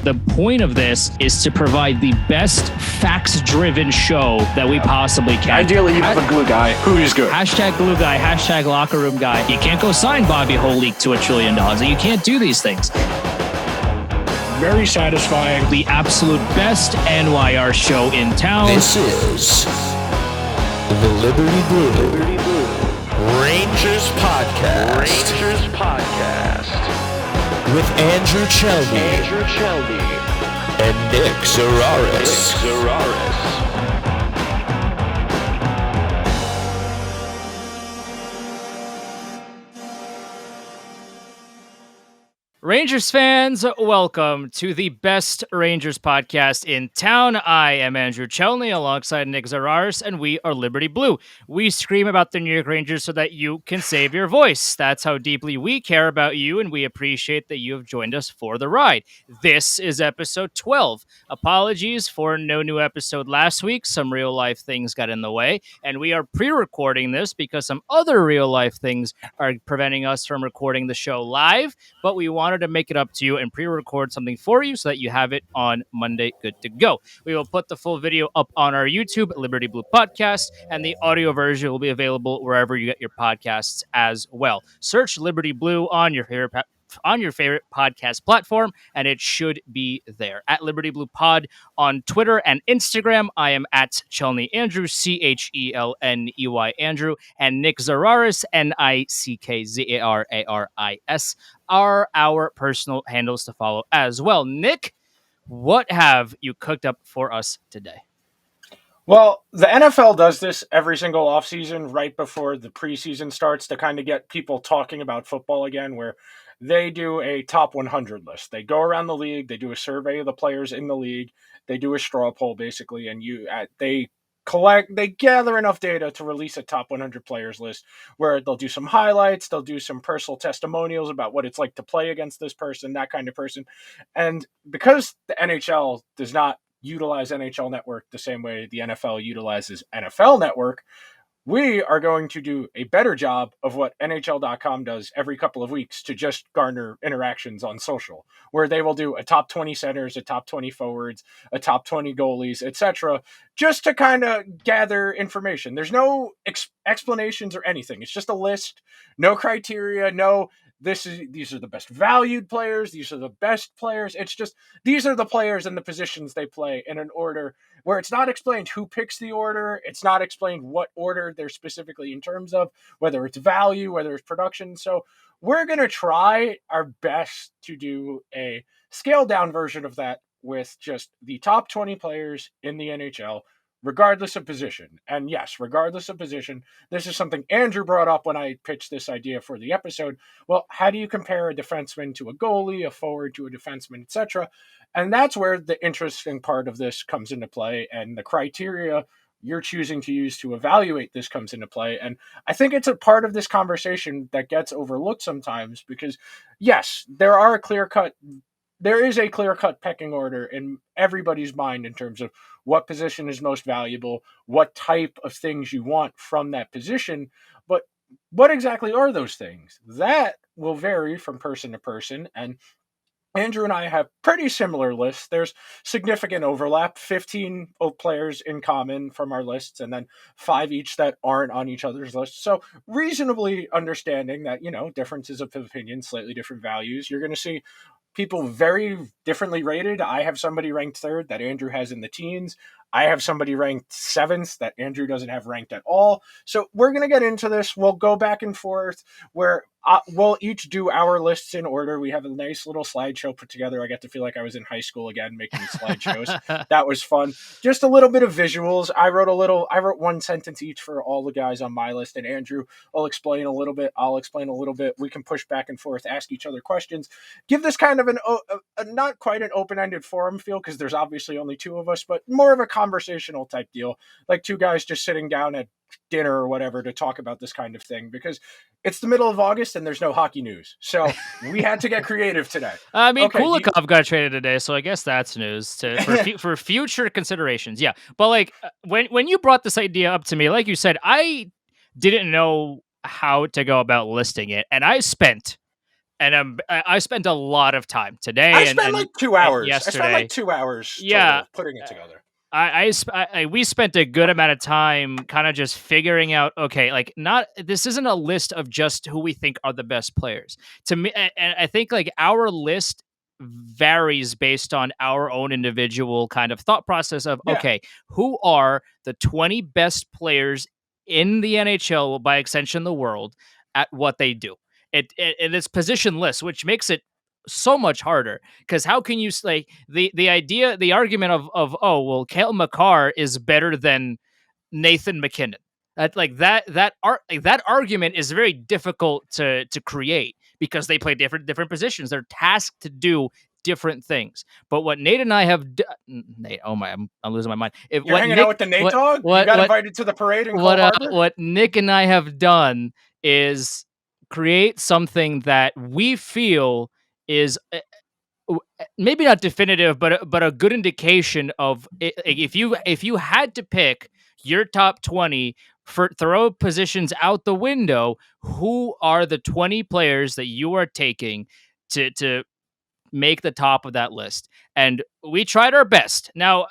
The point of this is to provide the best facts-driven show that we possibly can. Ideally, you have a glue guy who is good. Hashtag glue guy, hashtag locker room guy. You can't go sign Bobby Holik to $1 trillion. You can't do these things. Very satisfying. The absolute best NYR show in town. This is the Liberty Blue Rangers Podcast. With Andrew Chelney and Nick Zararis. Rangers fans, welcome to the best Rangers podcast in town. I am Andrew Chelney alongside Nick Zararis, and we are Liberty Blue. We scream about the New York Rangers so that you can save your voice. That's how deeply we care about you, and we appreciate that you have joined us for the ride. This is episode 12. Apologies for no new episode last week. Some real-life things got in the way, and we are pre-recording this because some other real-life things are preventing us from recording the show live, but we wanted to make it up to you and pre-record something for you so that you have it on Monday good to go. We will put the full video up on our YouTube, Liberty Blue Podcast, and the audio version will be available wherever you get your podcasts as well. Search Liberty Blue on your favorite podcast platform, and it should be there. At Liberty Blue Pod on Twitter and Instagram. I am at Chelney Andrew, Chelney Andrew, and Nick Zararis, Nickzararis, are our personal handles to follow as well. Nick, what have you cooked up for us today? Well, the NFL does this every single offseason right before the preseason starts to kind of get people talking about football again, where they do a top 100 list. They go around the league, they do a survey of the players in the league, they do a straw poll basically, and they gather enough data to release a top 100 players list where they'll do some highlights, they'll do some personal testimonials about what it's like to play against this person, that kind of person. And because the NHL does not utilize NHL Network the same way the NFL utilizes NFL Network, we are going to do a better job of what NHL.com does every couple of weeks to just garner interactions on social, where they will do a top 20 centers, a top 20 forwards, a top 20 goalies, etc., just to kind of gather information. There's no explanations or anything. It's just a list, no criteria, these are the best valued players, these are the best players. It's just, these are the players and the positions they play in an order where it's not explained who picks the order. It's not explained what order they're specifically in terms of, whether it's value, whether it's production. So we're going to try our best to do a scaled down version of that with just the top 20 players in the NHL, regardless of position. And yes, regardless of position, this is something Andrew brought up when I pitched this idea for the episode. Well, how do you compare a defenseman to a goalie, a forward to a defenseman, etc.? And that's where the interesting part of this comes into play, and the criteria you're choosing to use to evaluate this comes into play. And I think it's a part of this conversation that gets overlooked sometimes because, yes, there is a clear-cut pecking order in everybody's mind in terms of what position is most valuable, what type of things you want from that position, but what exactly are those things? That will vary from person to person, and Andrew and I have pretty similar lists. There's significant overlap, 15 players in common from our lists, and then 5 each that aren't on each other's lists. So reasonably understanding that, differences of opinion, slightly different values. You're going to see people very differently rated. I have somebody ranked third that Andrew has in the teens. I have somebody ranked 7th that Andrew doesn't have ranked at all. So we're going to get into this. We'll go back and forth where we'll each do our lists in order. We have a nice little slideshow put together. I get to feel like I was in high school again, making slideshows. That was fun. Just a little bit of visuals. I wrote one sentence each for all the guys on my list, and Andrew will explain a little bit. I'll explain a little bit. We can push back and forth, ask each other questions, give this kind of a not quite an open-ended forum feel, because there's obviously only 2 of us, but more of a conversational type deal, like 2 guys just sitting down at dinner or whatever to talk about this kind of thing, because it's the middle of August and there's no hockey news. So we had to get creative today. I mean, okay, Kulikov got traded today, so I guess that's news for future considerations. Yeah, but when you brought this idea up to me, like you said, I didn't know how to go about listing it, and I spent and I spent a lot of time today I and spent like 2 and hours. I spent like yesterday. 2 hours Yeah, total putting it together. we spent a good amount of time kind of just figuring out, okay, like, not, this isn't a list of just who we think are the best players. To me, and I think like our list varies based on our own individual kind of thought process of, Yeah. okay, who are the 20 best players in the NHL, by extension the world, at what they do. It's positionless, which makes it so much harder, because how can you like the argument of, oh well, Cale Makar is better than Nathan McKinnon. That argument is very difficult to create, because they play different positions. They're tasked to do different things. But what Nate and I have Nate, oh my, I'm losing my mind. If You're what hanging out Nick with the Nate what dog? You what got what invited to the parade in Cole Harbor? what Nick and I have done is create something that we feel is maybe not definitive, but a good indication of if you had to pick your top 20, for throw positions out the window, who are the 20 players that you are taking to make the top of that list? And we tried our best. Now,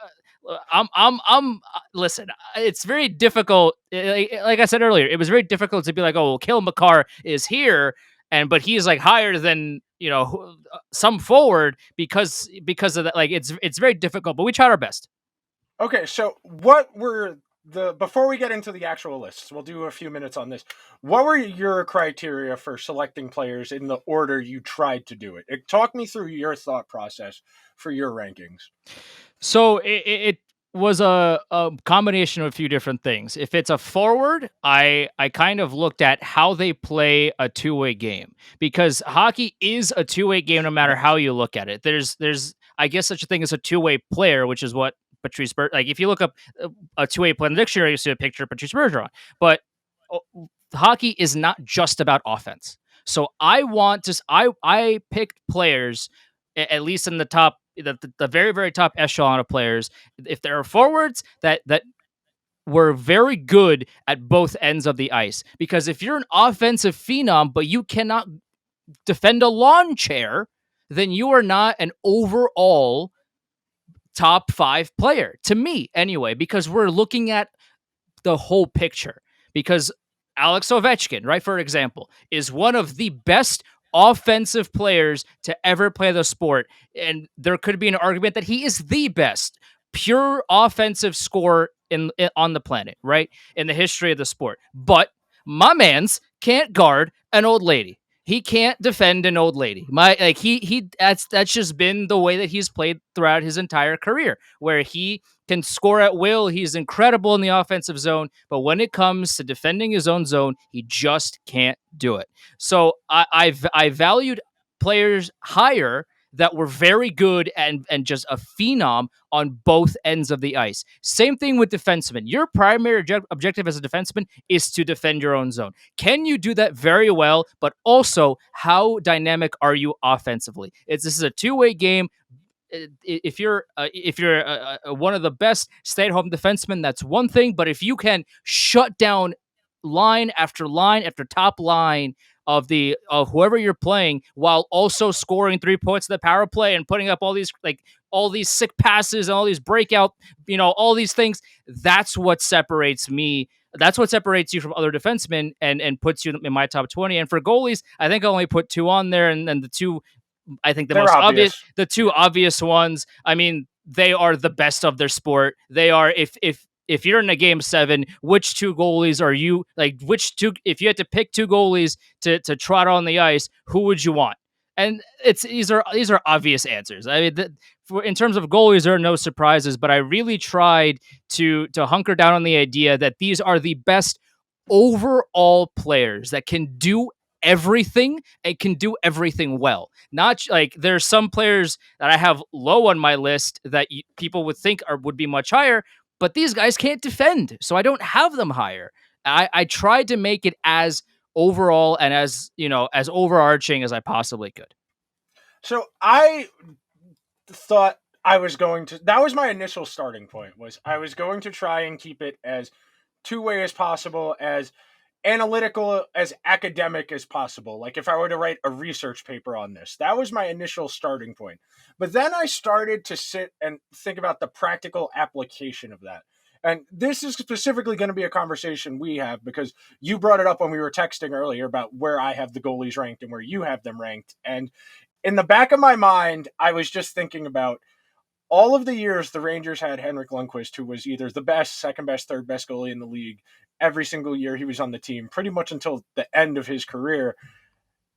listen, it's very difficult. Like I said earlier, it was very difficult to be like, oh, well, Cale Makar is here, but he's like higher than, some forward, because of that. Like, it's very difficult, but we tried our best. Okay, so what were before we get into the actual lists, we'll do a few minutes on this. What were your criteria for selecting players in the order you tried to do it? Talk me through your thought process for your rankings. So it was a combination of a few different things. If it's a forward, I kind of looked at how they play a two-way game, because hockey is a two-way game no matter how you look at it. There's I guess such a thing as a two-way player, which is what Patrice like if you look up a two-way player in the dictionary, you see a picture of Patrice Bergeron. But hockey is not just about offense. So I picked players, at least in the top, the very very top echelon of players. If there are forwards that were very good at both ends of the ice, because if you're an offensive phenom but you cannot defend a lawn chair, then you are not an overall top 5 player, to me anyway, because we're looking at the whole picture. Because Alex Ovechkin, right, for example, is one of the best offensive players to ever play the sport. And there could be an argument that he is the best pure offensive scorer on the planet, right, in the history of the sport. But my man's can't guard an old lady. He can't defend an old lady. That's just been the way that he's played throughout his entire career, where he can score at will. He's incredible in the offensive zone, but when it comes to defending his own zone, he just can't do it. So I valued players higher that were very good and just a phenom on both ends of the ice. Same thing with defensemen. Your primary objective as a defenseman is to defend your own zone. Can you do that very well? But also, how dynamic are you offensively? This is a two-way game. If you're one of the best stay-at-home defensemen, that's one thing. But if you can shut down line after line after top line of whoever you're playing, while also scoring 3 points in the power play and putting up all these sick passes and all these breakout, all these things, that's what separates me. That's what separates you from other defensemen and puts you in my top 20. And for goalies, I think I only put 2 on there, and then the two, I think They're obvious. the two obvious ones. I mean, they are the best of their sport. They are, if you're in a game 7, which 2 goalies are you, like, which two, if you had to pick 2 goalies to trot on the ice, who would you want? And these are obvious answers. I mean, in terms of goalies, there are no surprises, but I really tried to hunker down on the idea that these are the best overall players that can do everything and can do everything well. Not like there's some players that I have low on my list that people would think would be much higher, but these guys can't defend, so I don't have them higher. I tried to make it as overall and as overarching as I possibly could. So I thought I was going to, that was my initial starting point, was I was going to try and keep it as two-way as possible, as analytical, as academic as possible. Like if I were to write a research paper on this, that was my initial starting point. But then I started to sit and think about the practical application of that. And this is specifically going to be a conversation we have because you brought it up when we were texting earlier about where I have the goalies ranked and where you have them ranked. And in the back of my mind, I was just thinking about all of the years the Rangers had Henrik Lundqvist, who was either the best, second best, third best goalie in the league every single year he was on the team, pretty much until the end of his career.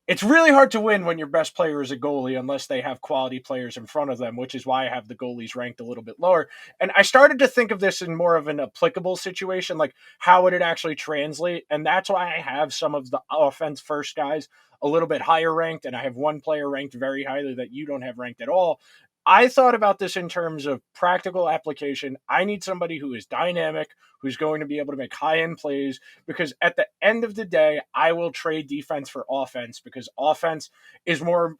It's really hard to win when your best player is a goalie unless they have quality players in front of them, which is why I have the goalies ranked a little bit lower. And I started to think of this in more of an applicable situation, like how would it actually translate? And that's why I have some of the offense first guys a little bit higher ranked, and I have one player ranked very highly that you don't have ranked at all. I thought about this in terms of practical application. I need somebody who is dynamic, who's going to be able to make high-end plays, because at the end of the day, I will trade defense for offense because offense is more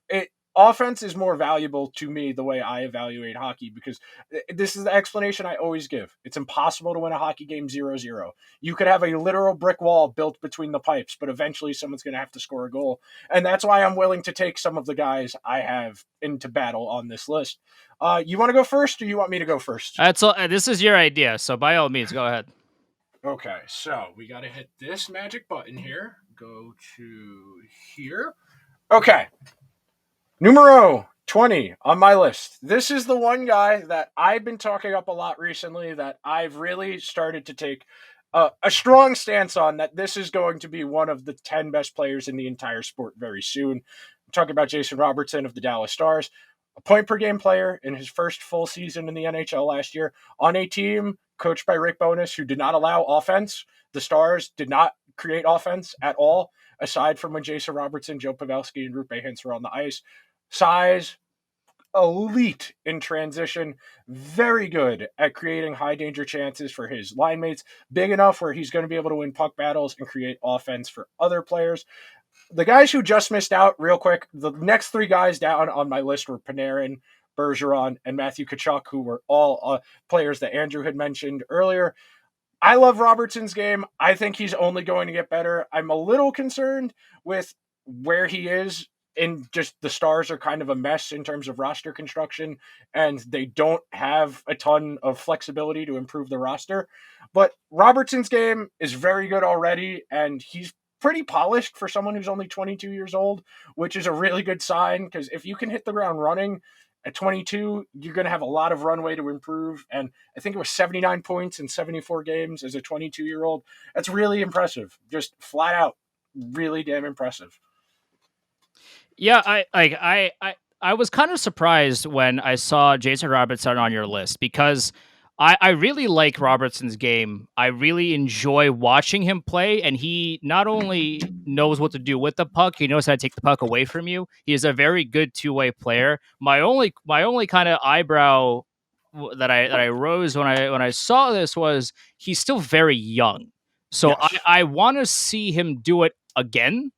valuable to me the way I evaluate hockey, because this is the explanation I always give. It's impossible to win a hockey game 0-0. You could have a literal brick wall built between the pipes, but eventually someone's going to have to score a goal. And that's why I'm willing to take some of the guys I have into battle on this list. You want to go first, or you want me to go first? This is your idea, so by all means, go ahead. Okay, so we got to hit this magic button here. Go to here. Okay. Numero 20 on my list. This is the one guy that I've been talking up a lot recently that I've really started to take a strong stance on, that this is going to be one of the 10 best players in the entire sport very soon. I'm talking about Jason Robertson of the Dallas Stars, a point per game player in his first full season in the NHL last year on a team coached by Rick Bowness who did not allow offense. The Stars did not create offense at all, aside from when Jason Robertson, Joe Pavelski, and Rupe Hintz were on the ice. Size, elite in transition, very good at creating high danger chances for his line mates, big enough where he's going to be able to win puck battles and create offense for other players. The guys who just missed out, real quick, the next three guys down on my list were Panarin, Bergeron, and Matthew Tkachuk, who were all players that Andrew had mentioned earlier. I love Robertson's game. I think he's only going to get better. I'm a little concerned with where he is, and just the Stars are kind of a mess in terms of roster construction, and they don't have a ton of flexibility to improve the roster. But Robertson's game is very good already, and he's pretty polished for someone who's only 22 years old, which is a really good sign, because if you can hit the ground running at 22, you're going to have a lot of runway to improve. And I think it was 79 points in 74 games as a 22-year-old. That's really impressive. Just flat out, really damn impressive. Yeah, I was kind of surprised when I saw Jason Robertson on your list, because I really like Robertson's game. I really enjoy watching him play, and he not only knows what to do with the puck, he knows how to take the puck away from you. He is a very good two-way player. My only kind of eyebrow that I rose when I saw this was he's still very young. So Yes. I want to see him do it again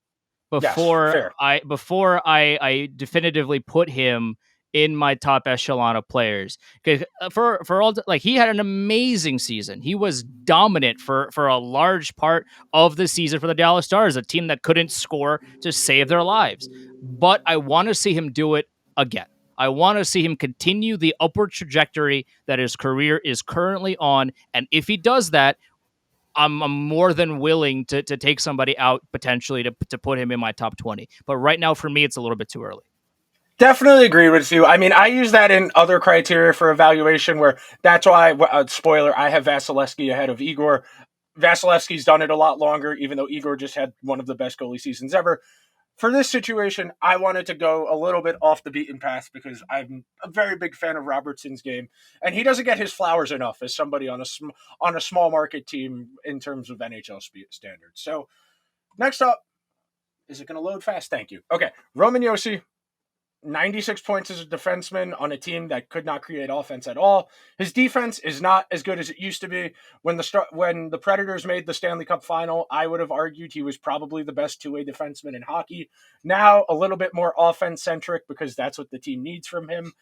before I definitively put him in my top echelon of players. Because for all, like, he had an amazing season. He was dominant for a large part of the season for the Dallas Stars, a team that couldn't score to save their lives. But I want to see him do it again. I want to see him continue the upward trajectory that his career is currently on. And if he does that, I'm more than willing to take somebody out potentially to put him in my top 20. But right now, for me, it's a little bit too early. Definitely agree with you. I mean, I use that in other criteria for evaluation, where that's why, spoiler, I have Vasilevsky ahead of Igor. Vasilevsky's done it a lot longer, even though Igor just had one of the best goalie seasons ever. For this situation, I wanted to go a little bit off the beaten path because I'm a very big fan of Robertson's game, and he doesn't get his flowers enough as somebody on a small market team in terms of NHL standards. So next up, is it going to load fast? Thank you. Okay, Roman Josi, 96 points as a defenseman on a team that could not create offense at all. His defense is not as good as it used to be. When the Predators made the Stanley Cup final, I would have argued he was probably the best two-way defenseman in hockey. Now, a little bit more offense-centric because that's what the team needs from him.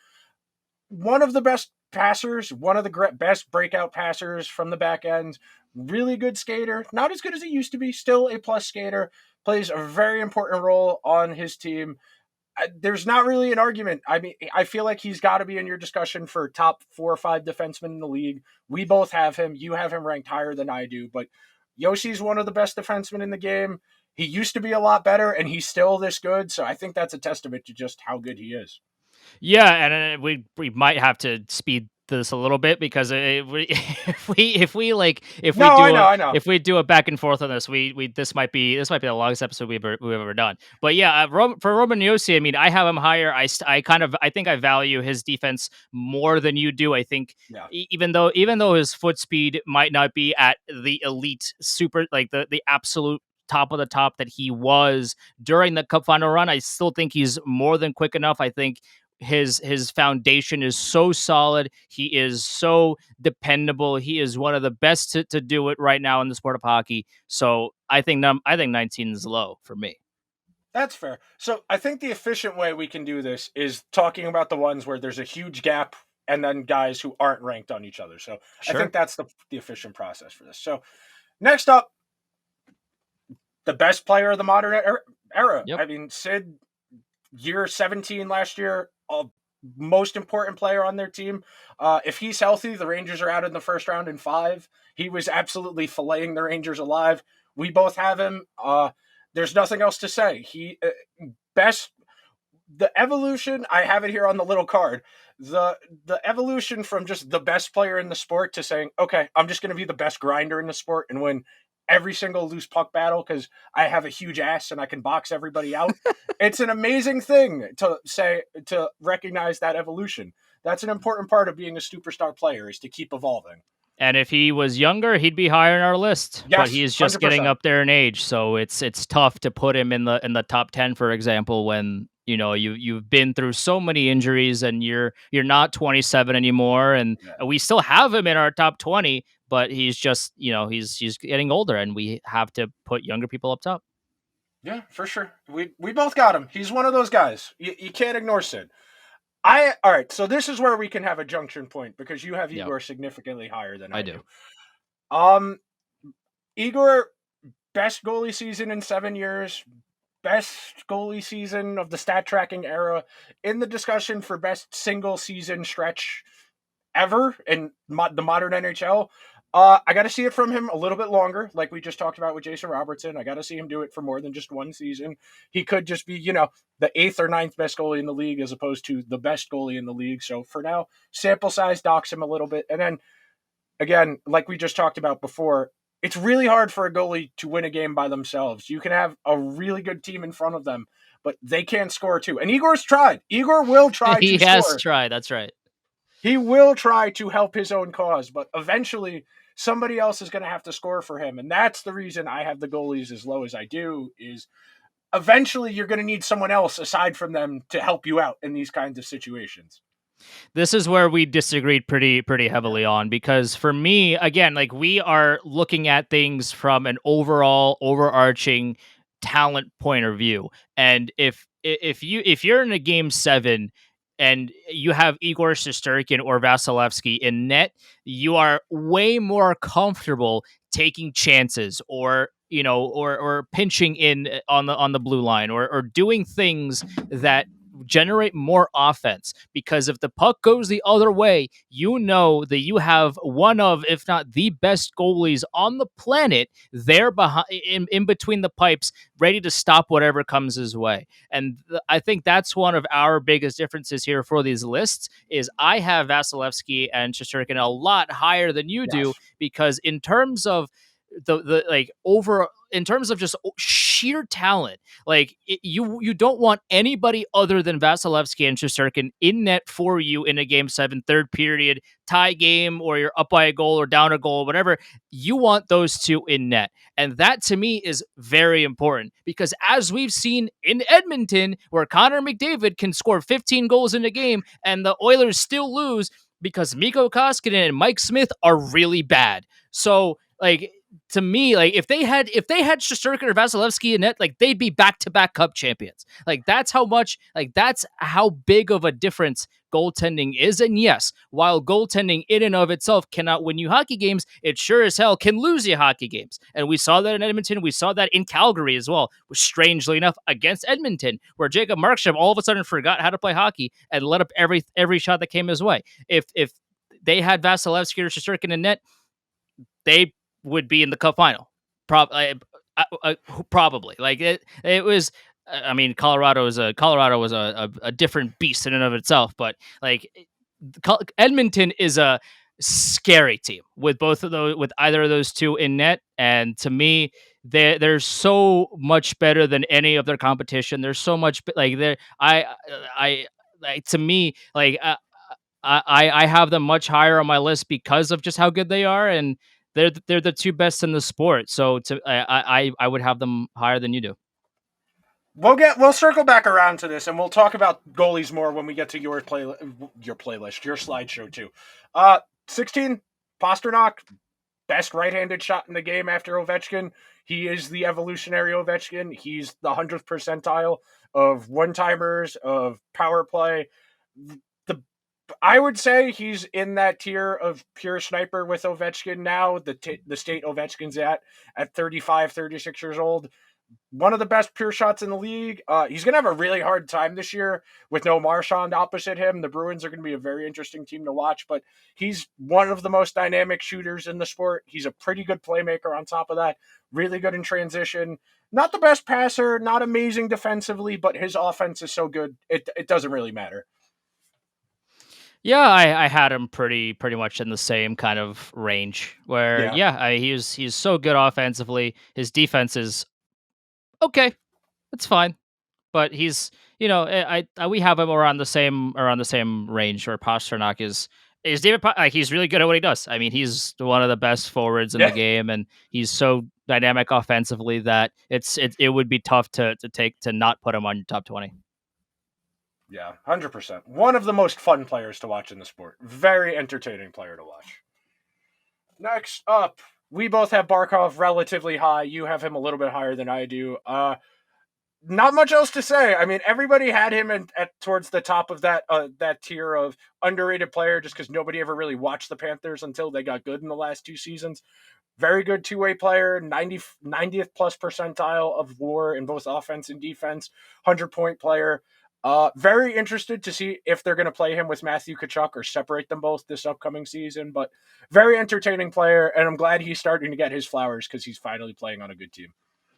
One of the best passers, one of the best breakout passers from the back end. Really good skater, not as good as he used to be, still a plus skater, plays a very important role on his team. There's not really an argument. I mean, I feel like he's got to be in your discussion for top 4 or 5 defensemen in the league. We both have him. You have him ranked higher than I do, but Yossi's one of the best defensemen in the game. He used to be a lot better, and he's still this good, so I think that's a testament to just how good he is. Yeah, and we might have to speed this a little bit because No, I know. if we do a back and forth on this, we this might be the longest episode we've ever done. But yeah, for Roman Josi, I mean, I have him higher. I think I value his defense more than you do. I think Yeah. even though his foot speed might not be at the elite super, like the absolute top of the top that he was during the Cup final run, I still think he's more than quick enough. I think his foundation is so solid. He is so dependable. He is one of the best to do it right now in the sport of hockey. So I think 19 is low for me. That's fair. So I think the efficient way we can do this is talking about the ones where there's a huge gap and then guys who aren't ranked on each other. So Sure. I think that's the efficient process for this. So next up, the best player of the modern era. Yep. I mean, Sid, year 17 last year, most important player on their team. If he's healthy, the Rangers are out in the first round in 5. He was absolutely filleting the Rangers alive. We both have him. There's nothing else to say. He the evolution, I have it here on the little card. The evolution from just the best player in the sport to saying, okay, I'm just going to be the best grinder in the sport and win every single loose puck battle because I have a huge ass and I can box everybody out. It's an amazing thing to recognize that evolution. That's an important part of being a superstar player, is to keep evolving. And if he was younger, he'd be higher in our list. Yes, but he's just 100%. getting up there in age, so it's tough to put him in the top 10, for example, when you've been through so many injuries and you're not 27 anymore, and we still have him in our top 20, but he's just he's getting older, and we have to put younger people up top. Yeah, for sure. We both got him. He's one of those guys. You can't ignore Sid. All right, so this is where we can have a junction point because you have Igor significantly higher than I do. Igor, best goalie season in 7 years, best goalie season of the stat tracking era, in the discussion for best single season stretch ever in the modern NHL. I got to see it from him a little bit longer, like we just talked about with Jason Robertson. I got to see him do it for more than just one season. He could just be, the 8th or 9th best goalie in the league as opposed to the best goalie in the league. So for now, sample size docks him a little bit. And then, again, like we just talked about before, it's really hard for a goalie to win a game by themselves. You can have a really good team in front of them, but they can't score too. And Igor's tried. Igor will try to score. He has tried, that's right. He will try to help his own cause, but eventually somebody else is going to have to score for him. And that's the reason I have the goalies as low as I do, is eventually you're going to need someone else aside from them to help you out in these kinds of situations. This is where we disagreed pretty heavily on, because for me, again, like, we are looking at things from an overall overarching talent point of view. And if you're in a game 7 and you have Igor Shesterkin or Vasilevsky in net, you are way more comfortable taking chances or pinching in on the blue line or doing things that generate more offense, because if the puck goes the other way, that you have one of, if not the best goalies on the planet there behind in between the pipes, ready to stop whatever comes his way. And I think that's one of our biggest differences here for these lists, is I have Vasilevsky and Shesterkin a lot higher than you do, because in terms of in terms of just sheer talent, like, you don't want anybody other than Vasilevsky and Shesterkin in net for you in a game 7 third period tie game, or you're up by a goal or down a goal, whatever. You want those two in net, and that to me is very important, because as we've seen in Edmonton, where Connor McDavid can score 15 goals in a game and the Oilers still lose because Mikko Koskinen and Mike Smith are really bad. So, like, to me, like if they had Shesterkin or Vasilevsky in net, like they'd be back-to-back Cup champions. Like that's how big of a difference goaltending is. And yes, while goaltending in and of itself cannot win you hockey games, it sure as hell can lose you hockey games. And we saw that in Edmonton. We saw that in Calgary as well, strangely enough, against Edmonton, where Jacob Markstrom all of a sudden forgot how to play hockey and let up every shot that came his way. If they had Vasilevsky or Shesterkin in net, they would be in the Cup final. Probably. Like it was. I mean, Colorado was a different beast in and of itself, but like Edmonton is a scary team with both of those, with either of those two in net, and to me, they're so much better than any of their competition. They're so much like they're I like to me like. I have them much higher on my list because of just how good they are, and they're the two best in the sport. So I would have them higher than you do. We'll circle back around to this, and we'll talk about goalies more when we get to your playlist, your slideshow too. 16 Pasternak, best right-handed shot in the game after Ovechkin. He is the evolutionary Ovechkin. He's the 100th percentile of one-timers, of power play. I would say he's in that tier of pure sniper with Ovechkin now, the state Ovechkin's at 35, 36 years old. One of the best pure shots in the league. He's going to have a really hard time this year with no Marchand opposite him. The Bruins are going to be a very interesting team to watch, but he's one of the most dynamic shooters in the sport. He's a pretty good playmaker on top of that. Really good in transition. Not the best passer, not amazing defensively, but his offense is so good, it doesn't really matter. Yeah, I had him pretty much in the same kind of range where he's so good offensively. His defense is okay. It's fine. But he's we have him around the same range where Pasternak is like he's really good at what he does. I mean, he's one of the best forwards in the game, and he's so dynamic offensively that it would be tough to not put him on your top 20. Yeah, 100%. One of the most fun players to watch in the sport. Very entertaining player to watch. Next up, we both have Barkov relatively high. You have him a little bit higher than I do. Not much else to say. I mean, everybody had him at towards the top of that tier of underrated player just because nobody ever really watched the Panthers until they got good in the last two seasons. Very good two-way player, 90th plus percentile of WAR in both offense and defense, 100-point player. Very interested to see if they're going to play him with Matthew Tkachuk or separate them both this upcoming season, but very entertaining player, and I'm glad he's starting to get his flowers because he's finally playing on a good team.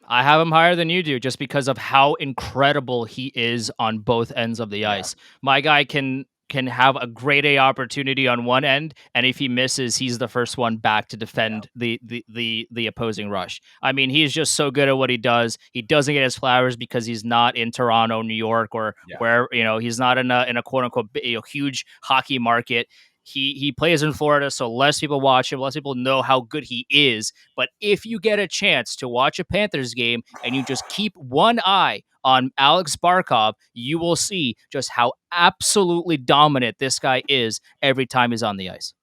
I have him higher than you do just because of how incredible he is on both ends of the ice. My guy can have a grade A opportunity on one end, and if he misses, he's the first one back to defend the opposing rush. I mean, he's just so good at what he does. He doesn't get his flowers because he's not in Toronto, New York, or where he's not in a quote unquote huge hockey market. He plays in Florida, so less people watch him, less people know how good he is. But if you get a chance to watch a Panthers game and you just keep one eye on Alex Barkov, you will see just how absolutely dominant this guy is every time he's on the ice.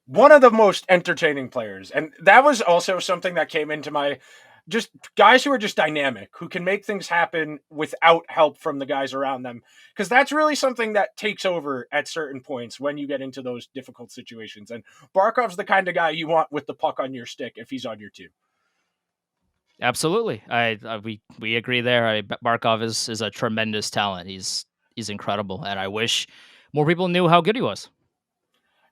One of the most entertaining players. And that was also something that came into my just guys who are just dynamic, who can make things happen without help from the guys around them. Because that's really something that takes over at certain points when you get into those difficult situations. And Barkov's the kind of guy you want with the puck on your stick if he's on your team. Absolutely. We agree there. Barkov is a tremendous talent. He's incredible. And I wish more people knew how good he was.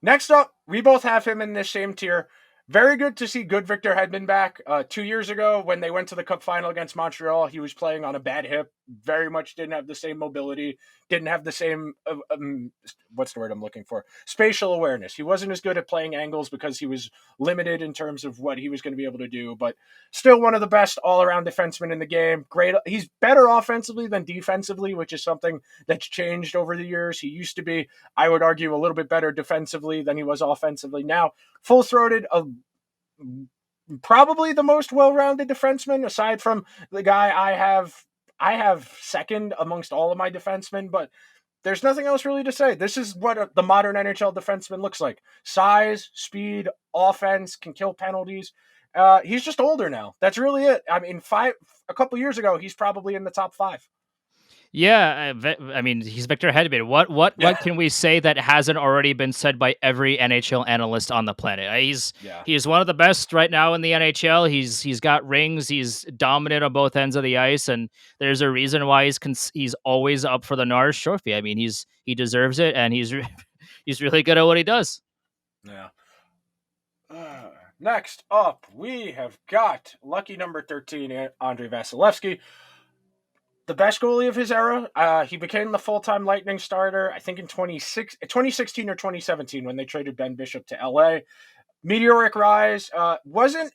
Next up, we both have him in this same tier. Very good to see good Victor Hedman back. 2 years ago, when they went to the Cup final against Montreal, he was playing on a bad hip. Very much didn't have the same mobility. Didn't have the same, what's the word I'm looking for? Spatial awareness. He wasn't as good at playing angles because he was limited in terms of what he was going to be able to do. But still one of the best all-around defensemen in the game. Great. He's better offensively than defensively, which is something that's changed over the years. He used to be, I would argue, a little bit better defensively than he was offensively. Now, full-throated, probably the most well-rounded defenseman, aside from the guy I have second amongst all of my defensemen, but there's nothing else really to say. This is what the modern NHL defenseman looks like. Size, speed, offense, can kill penalties. He's just older now. That's really it. I mean, a couple years ago, he's probably in the top 5. Yeah, I mean, he's Victor Hedman. What Yeah, can we say that hasn't already been said by every NHL analyst on the planet? yeah. He's one of the best right now in the NHL. He's got rings. He's dominant on both ends of the ice, and there's a reason why he's always up for the Norris Trophy. I mean, he deserves it, and he's really good at what he does. Yeah. Next up, we have got lucky number 13, Andrei Vasilevsky, the best goalie of his era. He became the full-time Lightning starter, I think in 2016 or 2017 when they traded Ben Bishop to LA. Meteoric rise. Wasn't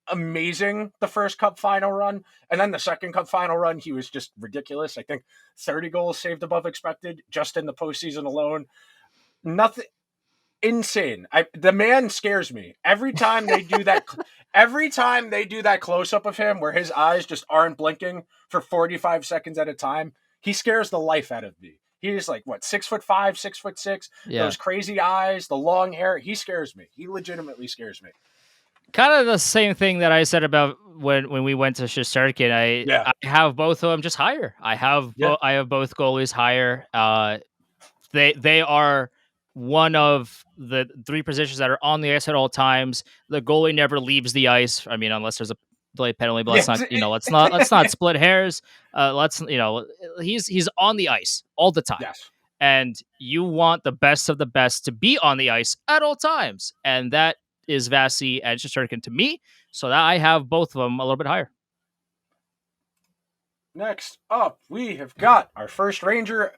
amazing the first Cup final run, and then the second Cup final run, he was just ridiculous. I think 30 goals saved above expected just in the postseason alone. Nothing. Insane. The man scares me every time they do that. Every time they do that close up of him where his eyes just aren't blinking for 45 seconds at a time, he scares the life out of me. He's like, what, 6'5", 6'6", Yeah. those crazy eyes, the long hair. He scares me. He legitimately scares me. Kind of the same thing that I said about when we went to Shesterkin. I have both of them just higher. I have both goalies higher. They are one of the 3 positions that are on the ice at all times. The goalie never leaves the ice. I mean, unless there's a delayed penalty, but let's not split hairs. He's on the ice all the time. Yes. And you want the best of the best to be on the ice at all times. And that is Vasi and Shesterkin to me. So that I have both of them a little bit higher. Next up, we have got our first Ranger.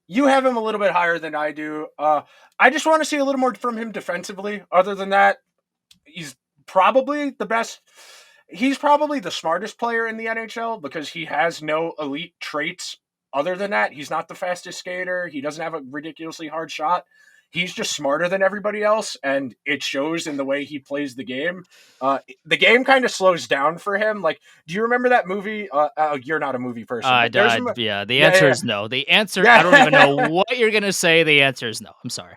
You have him a little bit higher than I do. I just want to see a little more from him defensively. Other than that, he's probably the best. He's probably the smartest player in the NHL because he has no elite traits. Other than that, he's not the fastest skater. He doesn't have a ridiculously hard shot. He's just smarter than everybody else, and it shows in the way he plays the game. The game kind of slows down for him. Like, do you remember that movie? You're not a movie person. The answer is no. The answer, I don't even know what you're going to say. The answer is no. I'm sorry.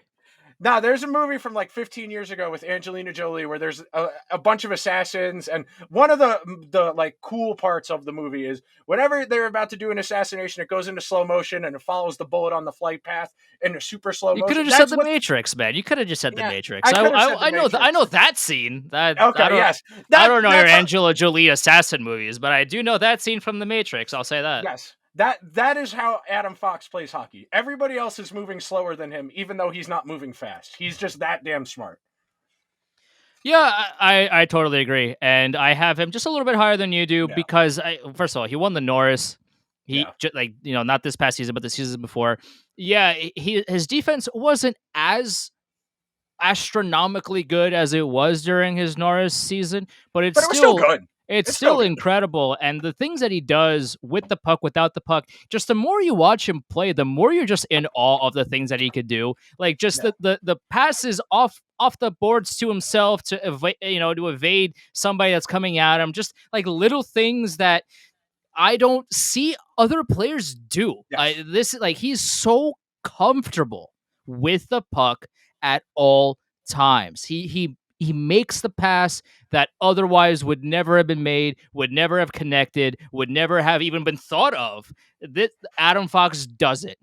Nah, there's a movie from like 15 years ago with Angelina Jolie where there's a bunch of assassins, and one of the like cool parts of the movie is whenever they're about to do an assassination, it goes into slow motion and it follows the bullet on the flight path in a super slow motion. You could have just said the Matrix, man. You could have just said the Matrix. I know that scene. Yes. I don't know your Angela Jolie assassin movies, but I do know that scene from the Matrix. I'll say that. Yes. That is how Adam Fox plays hockey. Everybody else is moving slower than him, even though he's not moving fast. He's just that damn smart. Yeah, I totally agree. And I have him just a little bit higher than you do because, first of all, he won the Norris. Not this past season, but the season before. Yeah, his defense wasn't as astronomically good as it was during his Norris season, but it was still good. It's still incredible. And the things that he does with the puck, without the puck, just the more you watch him play, the more you're just in awe of the things that he could do. Like just the passes off the boards to himself to evade somebody that's coming at him. Just like little things that I don't see other players do. Yes. He's so comfortable with the puck at all times. He makes the pass that otherwise would never have been made, would never have connected, would never have even been thought of. Adam Fox does it.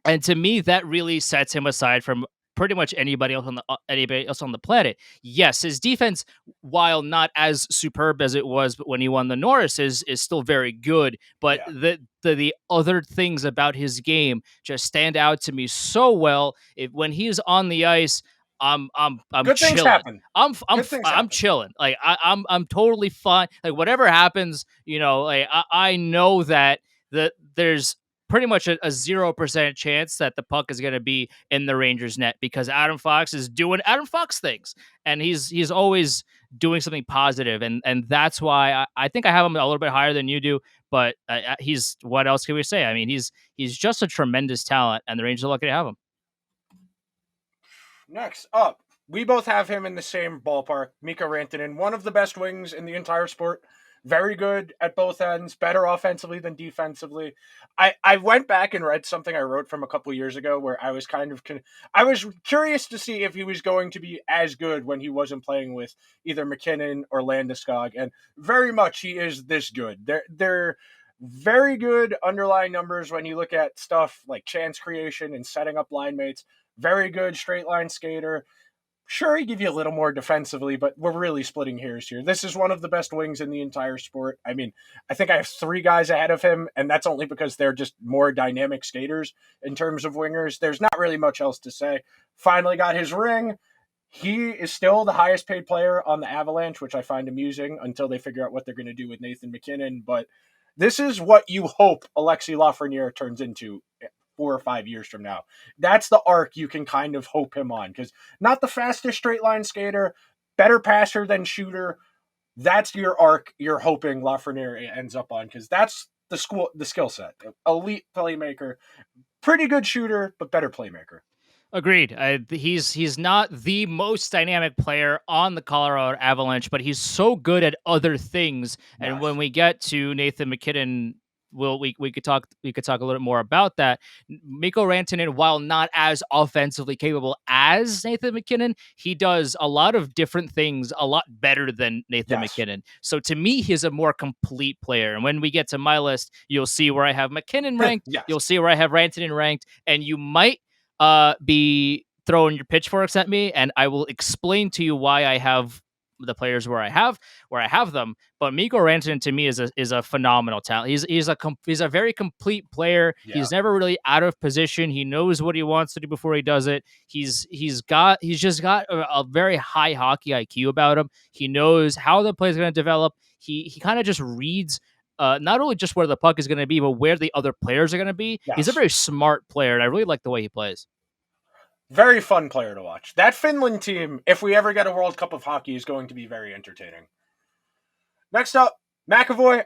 And to me, that really sets him aside from pretty much anybody else on the planet. Yes, his defense, while not as superb as it was when he won the Norris, is still very good. But the other things about his game just stand out to me so well. When he's on the ice, I'm good chilling. Things happen. I'm chilling. Like I'm totally fine. Like whatever happens, I know that there's pretty much a 0% chance that the puck is going to be in the Rangers net because Adam Fox is doing Adam Fox things, and he's always doing something positive, and that's why I think I have him a little bit higher than you do. But he's, what else can we say? I mean, he's just a tremendous talent, and the Rangers are lucky to have him. Next up, we both have him in the same ballpark. Mikko Rantanen, one of the best wings in the entire sport. very good at both ends, better offensively than defensively. I went back and read something I wrote from a couple years ago where I was I was curious to see if he was going to be as good when he wasn't playing with either McKinnon or Landeskog, and very much he is this good. They're very good underlying numbers when you look at stuff like chance creation and setting up line mates. Very good straight line skater. Sure, he give you a little more defensively, but we're really splitting hairs here. This is one of the best wings in the entire sport. I mean, I think I have 3 guys ahead of him, and that's only because they're just more dynamic skaters in terms of wingers. There's not really much else to say. Finally got his ring. He is still the highest paid player on the Avalanche, which I find amusing until they figure out what they're going to do with Nathan McKinnon. But this is what you hope Alexis Lafreniere turns into 4 or 5 years from now. That's the arc you can kind of hope him on, because not the fastest straight line skater, better passer than shooter. That's your arc you're hoping Lafreniere ends up on, because that's the skill set. Elite playmaker, pretty good shooter, but better playmaker. Agreed. He's not the most dynamic player on the Colorado Avalanche, but he's so good at other things. And Yes. when we get to Nathan McKinnon, we could talk a little bit more about that. Mikko Rantanen, while not as offensively capable as Nathan McKinnon, he does a lot of different things a lot better than Nathan Yes. McKinnon. So to me, he's a more complete player. And when we get to my list, you'll see where I have McKinnon ranked. Yes. You'll see where I have Rantanen ranked, and you might be throwing your pitchforks at me, and I will explain to you why I have the players where I have them. But Mikko Rantanen to me is a phenomenal talent. He's a very complete player. Yeah. He's never really out of position. He knows what he wants to do before he does it. He's just got a very high hockey IQ about him. He knows how the play is going to develop. He kind of just reads not only just where the puck is going to be, but where the other players are going to be. Yes. He's a very smart player, and I really like the way he plays. Very fun player to watch. That Finland team, if we ever get a World Cup of hockey, is going to be very entertaining. Next up, McAvoy.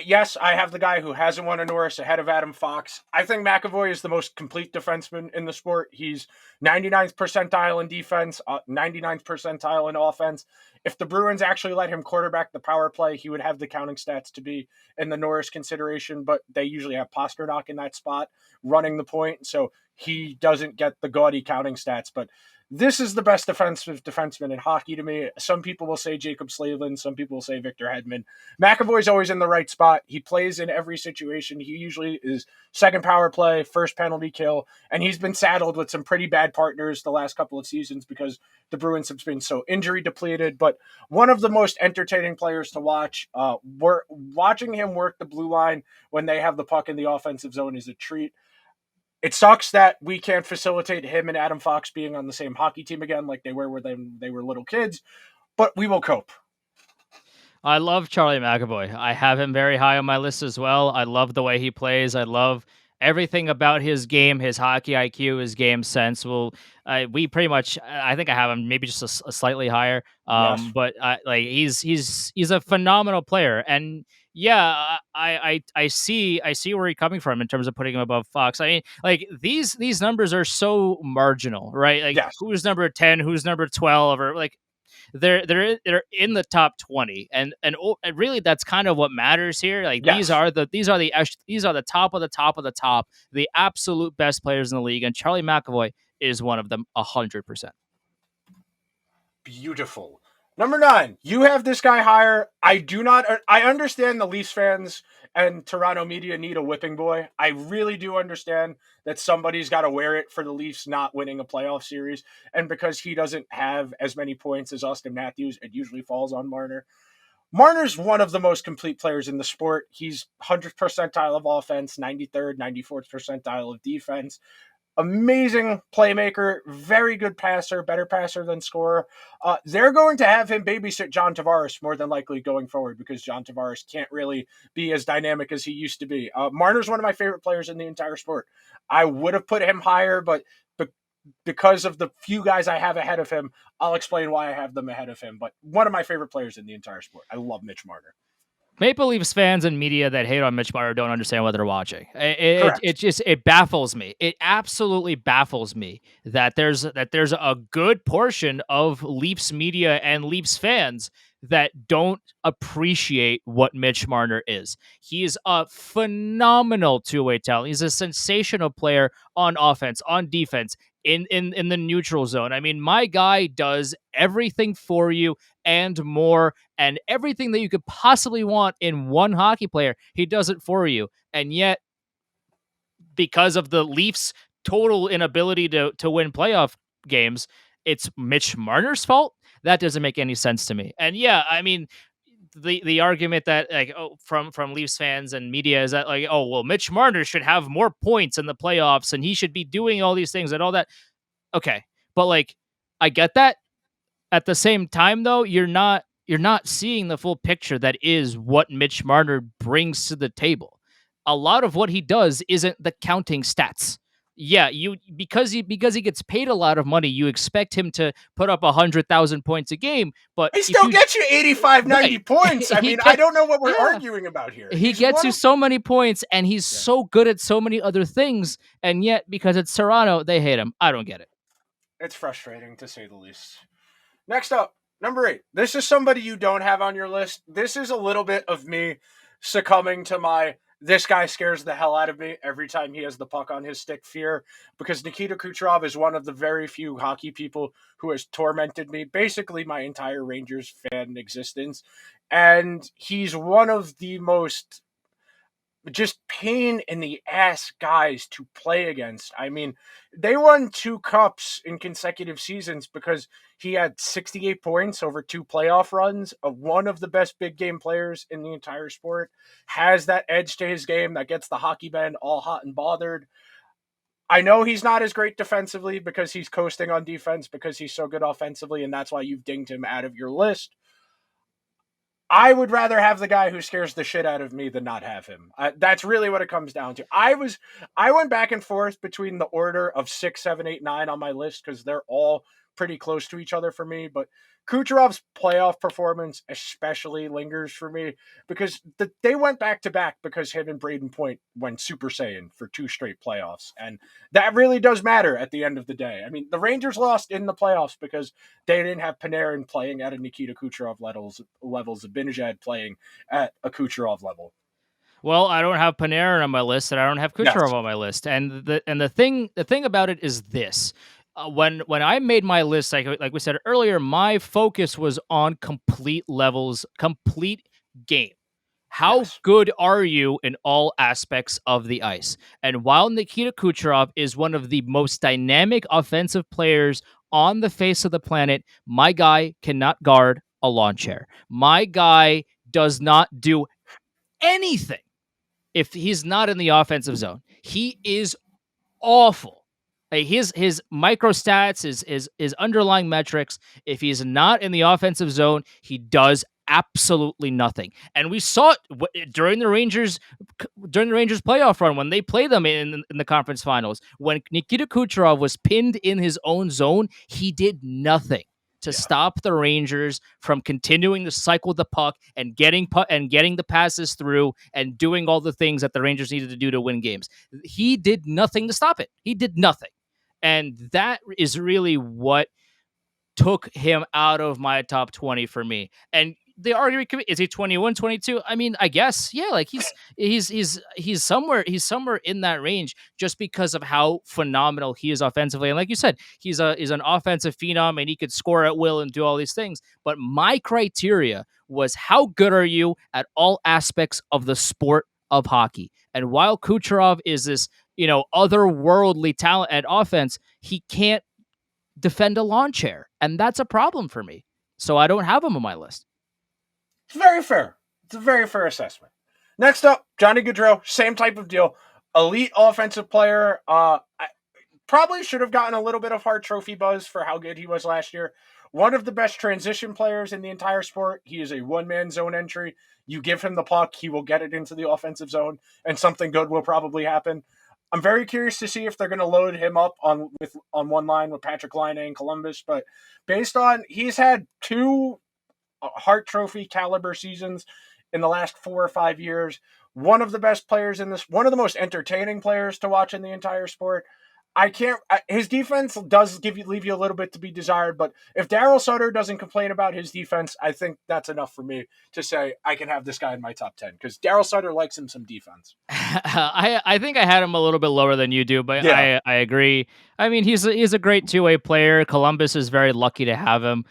Yes, I have the guy who hasn't won a Norris ahead of Adam Fox. I think McAvoy is the most complete defenseman in the sport. He's 99th percentile in defense, 99th percentile in offense. If the Bruins actually let him quarterback the power play, he would have the counting stats to be in the Norris consideration, but they usually have Pasternak in that spot running the point, so he doesn't get the gaudy counting stats. But this is the best defenseman in hockey to me. Some people will say Jacob Slavin. Some people will say Victor Hedman. McAvoy's always in the right spot. He plays in every situation. He usually is second power play, first penalty kill, and he's been saddled with some pretty bad partners the last couple of seasons because the Bruins have been so injury depleted. But one of the most entertaining players to watch. Watching him work the blue line when they have the puck in the offensive zone is a treat. It sucks that we can't facilitate him and Adam Fox being on the same hockey team again like they were when they were little kids, but we will cope. I love Charlie McAvoy. I have him very high on my list as well. I love the way he plays. I love everything about his game, his hockey IQ, his game sense. We pretty much, I think I have him maybe just a slightly higher. Yes. But he's a phenomenal player, and yeah, I see where you're coming from in terms of putting him above Fox. I mean, like these numbers are so marginal, right? Like Yes. who's number 10, who's number 12, or like they're in the top 20, and really that's kind of what matters here. Like Yes. these are the top of the top of the top, the absolute best players in the league, and Charlie McAvoy is one of them 100%. Beautiful. Number 9, you have this guy higher. I understand the Leafs fans and Toronto media need a whipping boy. I really do understand that somebody's got to wear it for the Leafs not winning a playoff series. And because he doesn't have as many points as Austin Matthews, it usually falls on Marner. Marner's one of the most complete players in the sport. He's 100th percentile of offense, 93rd, 94th percentile of defense. Amazing playmaker, very good passer, better passer than scorer. They're going to have him babysit John Tavares more than likely going forward because John Tavares can't really be as dynamic as he used to be. Marner's one of my favorite players in the entire sport. I would have put him higher, but because of the few guys I have ahead of him, I'll explain why I have them ahead of him. But one of my favorite players in the entire sport. I love Mitch Marner. Maple Leafs fans and media that hate on Mitch Marner don't understand what they're watching. It baffles me. It absolutely baffles me that there's a good portion of Leafs media and Leafs fans that don't appreciate what Mitch Marner is. He is a phenomenal two-way talent. He's a sensational player on offense, on defense, in the neutral zone. I mean, my guy does everything for you and more, and everything that you could possibly want in one hockey player, he does it for you. And yet, because of the Leafs' total inability to win playoff games, it's Mitch Marner's fault. That doesn't make any sense to me. And yeah, I mean, the argument that like from Leafs fans and media is that like, oh well, Mitch Marner should have more points in the playoffs and he should be doing all these things and all that. Okay, but like, I get that. At the same time, though, you're not seeing the full picture that is what Mitch Marner brings to the table. A lot of what he does isn't the counting stats. Yeah, you because he gets paid a lot of money, you expect him to put up 100,000 points a game. But He if still you gets you 85, 90 right, points. I he mean, I gets don't know what we're yeah, arguing about here. he He's gets one you of so many points, and he's yeah. so good at so many other things, and yet because it's Toronto, they hate him. I don't get it. It's frustrating to say the least. Next up, number 8. This is somebody you don't have on your list. This is a little bit of me succumbing to my this guy scares the hell out of me every time he has the puck on his stick fear, because Nikita Kucherov is one of the very few hockey people who has tormented me basically my entire Rangers fan existence. And he's one of the most just pain in the ass guys to play against. I mean, they won 2 cups in consecutive seasons because he had 68 points over 2 playoff runs. One of the best big game players in the entire sport, has that edge to his game that gets the hockey band all hot and bothered. I know he's not as great defensively because he's coasting on defense because he's so good offensively, and that's why you've dinged him out of your list. I would rather have the guy who scares the shit out of me than not have him. That's really what it comes down to. I went back and forth between the order of 6, 7, 8, 9 on my list because they're all pretty close to each other for me. But Kucherov's playoff performance especially lingers for me because they went back to back because him and Braden Point went Super Saiyan for 2 straight playoffs. And that really does matter at the end of the day. I mean, the Rangers lost in the playoffs because they didn't have Panarin playing at a Nikita Kucherov levels, Zibanejad playing at a Kucherov level. Well, I don't have Panarin on my list, and I don't have Kucherov Yes. on my list. And the thing about it is this: when I made my list, like we said earlier, my focus was on complete levels, complete game. How Yes. good are you in all aspects of the ice? And while Nikita Kucherov is one of the most dynamic offensive players on the face of the planet, my guy cannot guard a lawn chair. My guy does not do anything if he's not in the offensive zone. He is awful. Like his micro stats, his underlying metrics, if he's not in the offensive zone, he does absolutely nothing. And we saw it during the Rangers playoff run when they played them in the conference finals. When Nikita Kucherov was pinned in his own zone, he did nothing to stop the Rangers from continuing to cycle the puck and getting the passes through and doing all the things that the Rangers needed to do to win games. He did nothing to stop it. He did nothing. And that is really what took him out of my top 20 for me. And the argument could be, is he 21, 22? I mean, I guess, yeah, like he's somewhere in that range just because of how phenomenal he is offensively. And like you said, he's an offensive phenom and he could score at will and do all these things. But my criteria was, how good are you at all aspects of the sport of hockey? And while Kucherov is this, otherworldly talent at offense, he can't defend a lawn chair. And that's a problem for me. So I don't have him on my list. It's very fair. It's a very fair assessment. Next up, Johnny Gaudreau, same type of deal. Elite offensive player. I probably should have gotten a little bit of Hart Trophy buzz for how good he was last year. One of the best transition players in the entire sport. He is a one-man zone entry. You give him the puck, he will get it into the offensive zone, and something good will probably happen. I'm very curious to see if they're going to load him up on one line with Patrick Laine in Columbus. But based on, he's had 2 Hart Trophy caliber seasons in the last 4 or 5 years. One of the best players in this, one of the most entertaining players to watch in the entire sport. His defense does leave you a little bit to be desired, but if Daryl Sutter doesn't complain about his defense, I think that's enough for me to say I can have this guy in my top 10 because Daryl Sutter likes him some defense. I think I had him a little bit lower than you do, but Yeah, I agree. I mean, he's a great two-way player. Columbus is very lucky to have him.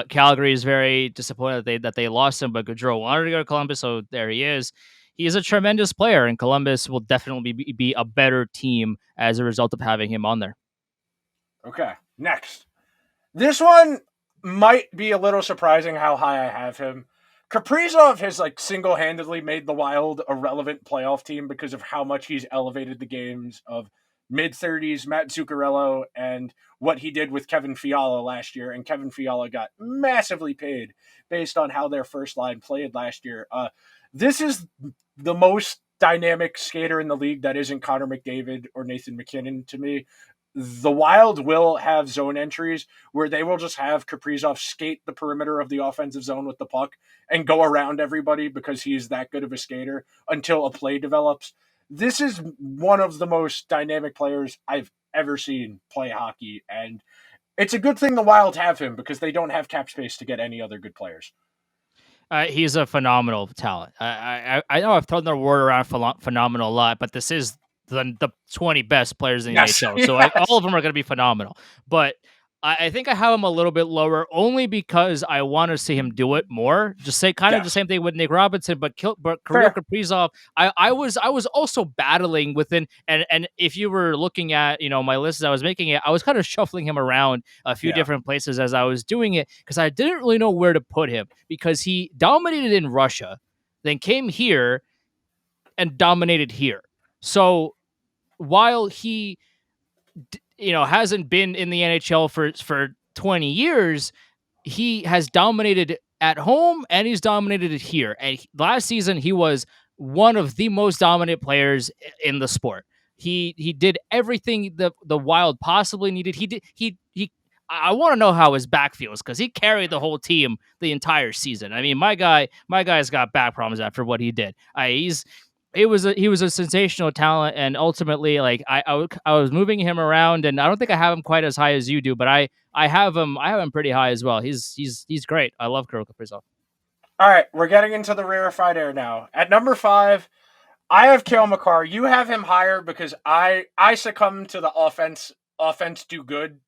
Calgary is very disappointed that they lost him, but Gaudreau wanted to go to Columbus, so there he is. He's a tremendous player, and Columbus will definitely be a better team as a result of having him on there. okay. Next. This one might be a little surprising how high I have him. Kaprizov has single-handedly made the Wild a relevant playoff team because of how much he's elevated the games of mid-30s Matt Zuccarello and what he did with Kevin Fiala last year. And Kevin Fiala got massively paid based on how their first line played last year. This is the most dynamic skater in the league that isn't Connor McDavid or Nathan McKinnon to me. The Wild will have zone entries where they will just have Kaprizov skate the perimeter of the offensive zone with the puck and go around everybody because he's that good of a skater until a play develops. This is one of the most dynamic players I've ever seen play hockey, and it's a good thing the Wild have him because they don't have cap space to get any other good players. He's a phenomenal talent. I know I've thrown the word around phenomenal a lot, but this is the 20 best players in the Yes, NHL. So all yes, of them are going to be phenomenal. But I think I have him a little bit lower only because I want to see him do it more. Just say kind of the yes. same thing with Nick Robinson, but Kirill Fair. Kaprizov. I was also battling within, and if you were looking at my list as I was making it, I was kind of shuffling him around a few Yeah, different places as I was doing it because I didn't really know where to put him because he dominated in Russia, then came here and dominated here. So while he hasn't been in the NHL for 20 years, he has dominated at home and he's dominated it here. And last season he was one of the most dominant players in the sport. He did everything the Wild possibly needed. He did he I want to know how his back feels because he carried the whole team the entire season. I mean, my guy's got back problems after what he did. He was a sensational talent, and ultimately, I was moving him around, and I don't think I have him quite as high as you do, but I have him pretty high as well. He's great. I love Kirill Kaprizov. all right, we're getting into the rarefied air now. At number 5, I have Cale Makar. You have him higher because I succumb to the offense do good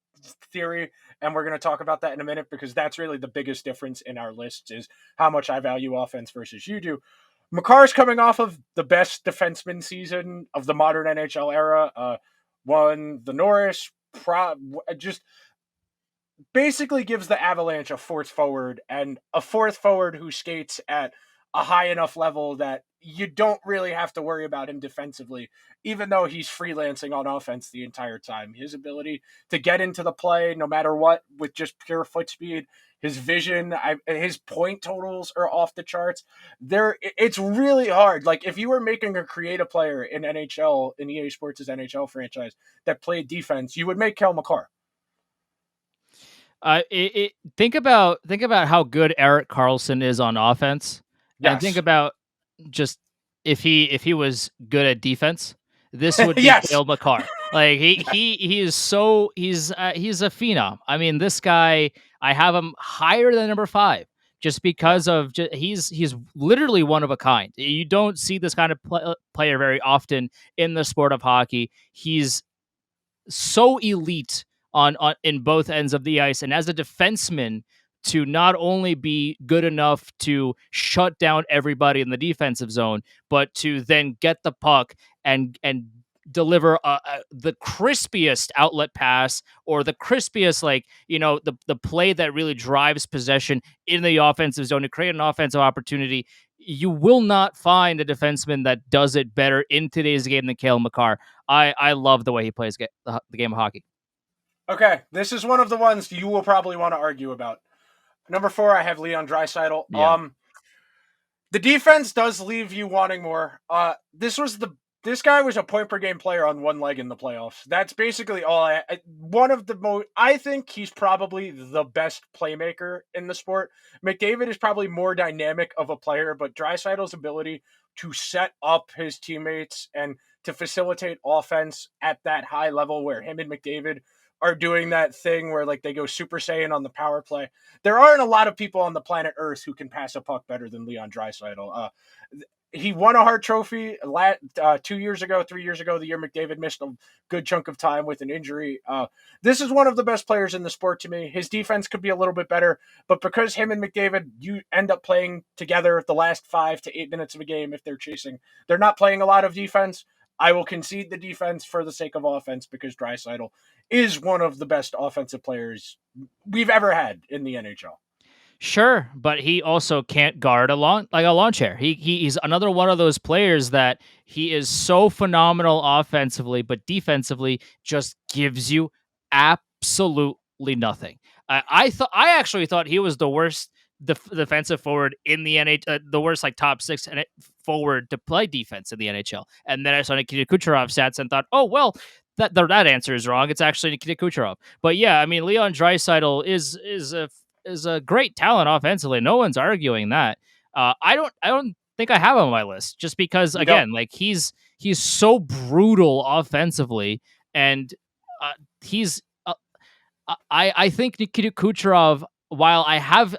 theory, and we're going to talk about that in a minute because that's really the biggest difference in our lists is how much I value offense versus you do. Makar's coming off of the best defenseman season of the modern NHL era. Won the Norris, just basically gives the Avalanche a fourth forward and a fourth forward who skates at a high enough level that you don't really have to worry about him defensively, even though he's freelancing on offense the entire time. His ability to get into the play no matter what with just pure foot speed, his vision, his point totals are off the charts. It's really hard. Like if you were making a creative player in NHL, in EA Sports' NHL franchise that played defense, you would make Cale Makar. Think about how good Erik Karlsson is on offense, and think Yes. about just if he was good at defense, this would be Yes. Cale Makar. Like he is he's a phenom. I mean, this guy I have him higher than number 5 just Yeah. because of he's literally one of a kind. You don't see this kind of player very often in the sport of hockey. He's so elite on in both ends of the ice, and as a defenseman, to not only be good enough to shut down everybody in the defensive zone, but to then get the puck and deliver the crispiest outlet pass or the crispiest the play that really drives possession in the offensive zone to create an offensive opportunity. You will not find a defenseman that does it better in today's game than Cale Makar. I love the way he plays the game of hockey. Okay, this is one of the ones you will probably want to argue about. Number 4, I have Leon Draisaitl. Yeah. The defense does leave you wanting more. This guy was a point per game player on one leg in the playoffs. That's basically all. One of the most. I think he's probably the best playmaker in the sport. McDavid is probably more dynamic of a player, but Draisaitl's ability to set up his teammates and to facilitate offense at that high level where him and McDavid are doing that thing where like they go Super Saiyan on the power play. There aren't a lot of people on the planet Earth who can pass a puck better than Leon Draisaitl. He won a Hart Trophy 2 years ago, 3 years ago, the year McDavid missed a good chunk of time with an injury. This is one of the best players in the sport to me. His defense could be a little bit better, but because him and McDavid, you end up playing together the last 5 to 8 minutes of a game if they're chasing. They're not playing a lot of defense. I will concede the defense for the sake of offense because Draisaitl is one of the best offensive players we've ever had in the NHL. Sure, but he also can't guard a lawn chair. He's another one of those players that he is so phenomenal offensively, but defensively just gives you absolutely nothing. I actually thought he was the worst defensive forward in the NHL, the worst like top 6 forward to play defense in the NHL. And then I saw Nikita Kucherov stats and thought, oh well, that answer is wrong. It's actually Nikita Kucherov. But yeah, I mean Leon Draisaitl is a great talent offensively. No one's arguing that. I don't think I have him on my list just because again, like he's so brutal offensively, and he's. I think Nikita Kucherov. While I have,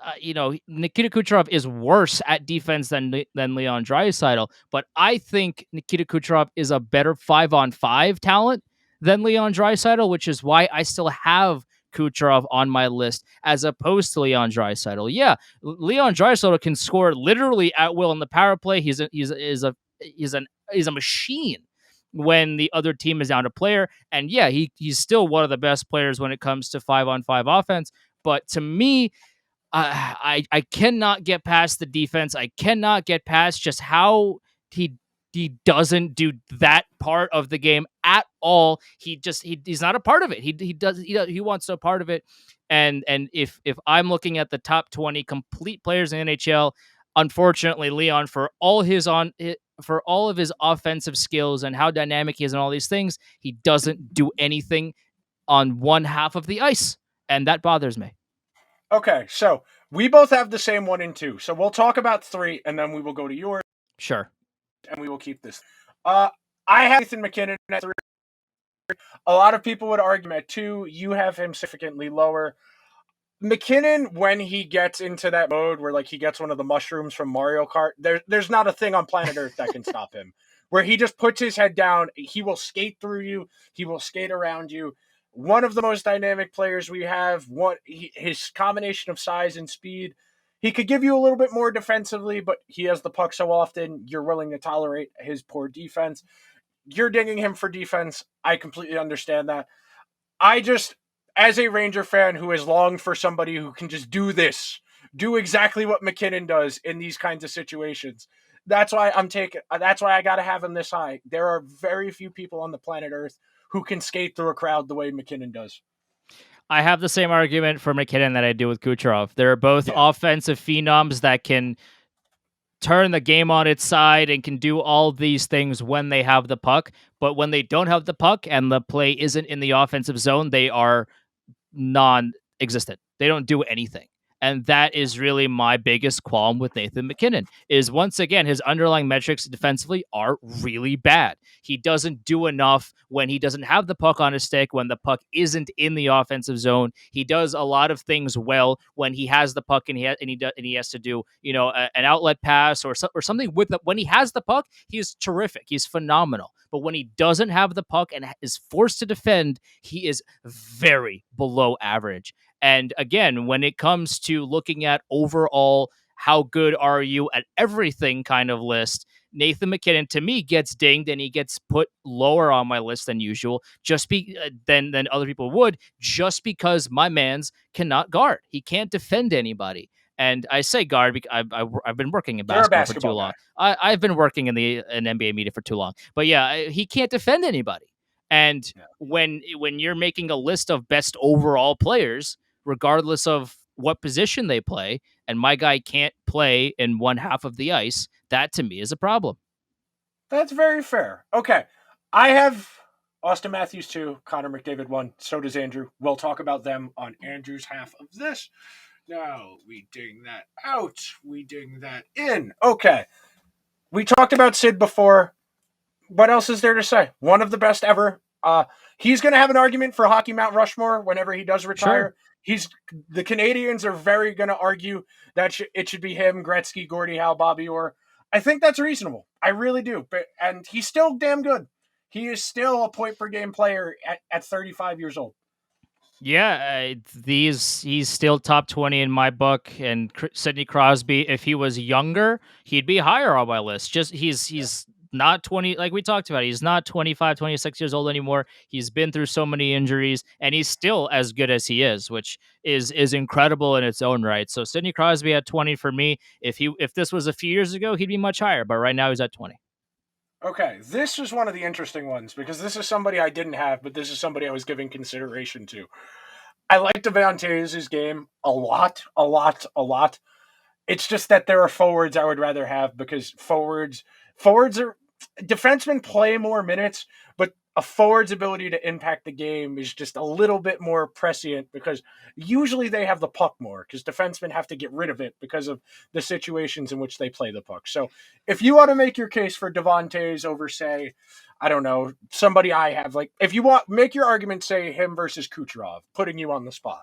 Nikita Kucherov is worse at defense than Leon Draisaitl, but I think Nikita Kucherov is a better 5-on-5 talent than Leon Draisaitl, which is why I still have Kucherov on my list as opposed to Leon Draisaitl. Yeah, Leon Draisaitl can score literally at will in the power play. He's a machine when the other team is down a player, and yeah, he's still one of the best players when it comes to 5-on-5 offense. But to me, I cannot get past the defense. I cannot get past just how he doesn't do that part of the game at all. He's not a part of it. He wants no part of it. And if I'm looking at the top 20 complete players in NHL, unfortunately, Leon, for all of his offensive skills and how dynamic he is and all these things, he doesn't do anything on one half of the ice. And that bothers me. Okay, so we both have the same 1 and 2. So we'll talk about 3, and then we will go to yours. Sure. And we will keep this. I have Nathan MacKinnon at 3. A lot of people would argue at 2. You have him significantly lower. MacKinnon, when he gets into that mode where like he gets one of the mushrooms from Mario Kart, there's not a thing on planet Earth that can stop him. Where he just puts his head down, he will skate through you, he will skate around you. One of the most dynamic players we have. His combination of size and speed. He could give you a little bit more defensively, but he has the puck so often, you're willing to tolerate his poor defense. You're dinging him for defense. I completely understand that. As a Ranger fan who has longed for somebody who can just do exactly what MacKinnon does in these kinds of situations. That's why I got to have him this high. There are very few people on the planet Earth who can skate through a crowd the way MacKinnon does. I have the same argument for MacKinnon that I do with Kucherov. They're both offensive phenoms that can turn the game on its side and can do all these things when they have the puck. But when they don't have the puck and the play isn't in the offensive zone, they are non-existent. They don't do anything. And that is really my biggest qualm with Nathan MacKinnon is once again, his underlying metrics defensively are really bad. He doesn't do enough when he doesn't have the puck on his stick, when the puck isn't in the offensive zone. He does a lot of things well when he has the puck and he has to do, an outlet pass or something with when he has the puck, he's terrific. He's phenomenal. But when he doesn't have the puck and is forced to defend, he is very below average. And again, when it comes to looking at overall how good are you at everything kind of list, Nathan MacKinnon to me gets dinged and he gets put lower on my list than usual, than other people would, just because my man's cannot guard. He can't defend anybody. And I say guard because I've been working in basketball for too long. I've been working in an NBA media for too long. But yeah, he can't defend anybody. And when you're making a list of best overall players, regardless of what position they play, and my guy can't play in one half of the ice, that to me is a problem. That's very fair. Okay. I have Austin Matthews 2, Connor McDavid 1, so does Andrew. We'll talk about them on Andrew's half of this. Now we ding that out. We ding that in. Okay. We talked about Sid before. What else is there to say? One of the best ever. He's going to have an argument for Hockey Mount Rushmore whenever he does retire. Sure. The Canadians are very going to argue that it should be him, Gretzky, Gordie Howe, Bobby Orr. I think that's reasonable. I really do. And he's still damn good. He is still a point per game player at 35 years old. Yeah, he's still top 20 in my book. And Sidney Crosby, if he was younger, he'd be higher on my list. Just he's not 20, like we talked about. He's not 25, 26 years old anymore. He's been through so many injuries, and he's still as good as he is, which is incredible in its own right. So Sidney Crosby at 20 for me. If this was a few years ago, he'd be much higher, but right now he's at 20. Okay, this is one of the interesting ones because this is somebody I didn't have, but this is somebody I was giving consideration to. I like Devon Taves' game a lot, a lot, a lot. It's just that there are forwards I would rather have because forwards are defensemen play more minutes, but a forward's ability to impact the game is just a little bit more prescient because usually they have the puck more because defensemen have to get rid of it because of the situations in which they play the puck. So if you want to make your case for Devon Taves over, say, I don't know, somebody I have, like if you want, make your argument, say him versus Kucherov, putting you on the spot.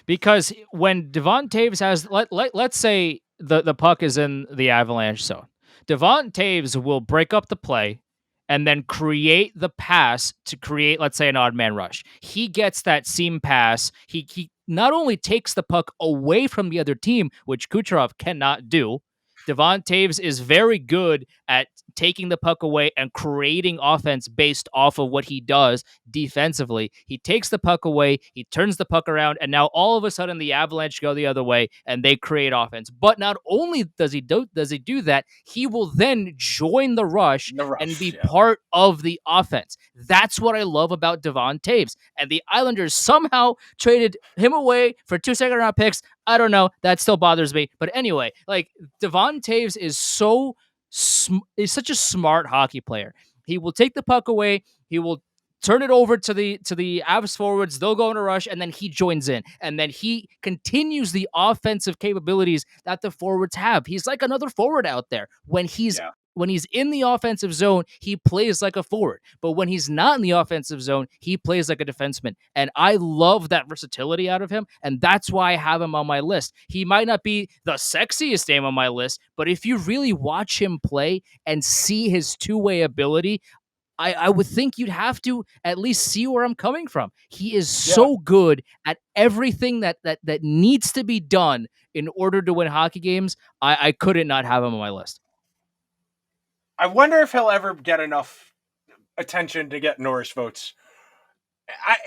Because when Devon Taves has, let's say the puck is in the Avalanche zone, Devon Taves will break up the play and then create the pass to create, let's say, an odd man rush. He gets that seam pass. He not only takes the puck away from the other team, which Kucherov cannot do. Devon Taves is very good at taking the puck away and creating offense based off of what he does defensively. He takes the puck away, he turns the puck around, and now all of a sudden the Avalanche go the other way and they create offense. But not only does he do that, he will then join the rush and be part of the offense. That's what I love about Devon Taves. And the Islanders somehow traded him away for 2 second-round picks. I don't know. That still bothers me. But anyway, like Devon Taves is is such a smart hockey player. He will take the puck away. He will turn it over to the Avs forwards. They'll go in a rush, and then he joins in, and then he continues the offensive capabilities that the forwards have. He's like another forward out there. When he's in the offensive zone, he plays like a forward. But when he's not in the offensive zone, he plays like a defenseman. And I love that versatility out of him. And that's why I have him on my list. He might not be the sexiest name on my list, but if you really watch him play and see his two-way ability, I would think you'd have to at least see where I'm coming from. He is so good at everything that needs to be done in order to win hockey games. I couldn't not have him on my list. I wonder if he'll ever get enough attention to get Norris votes.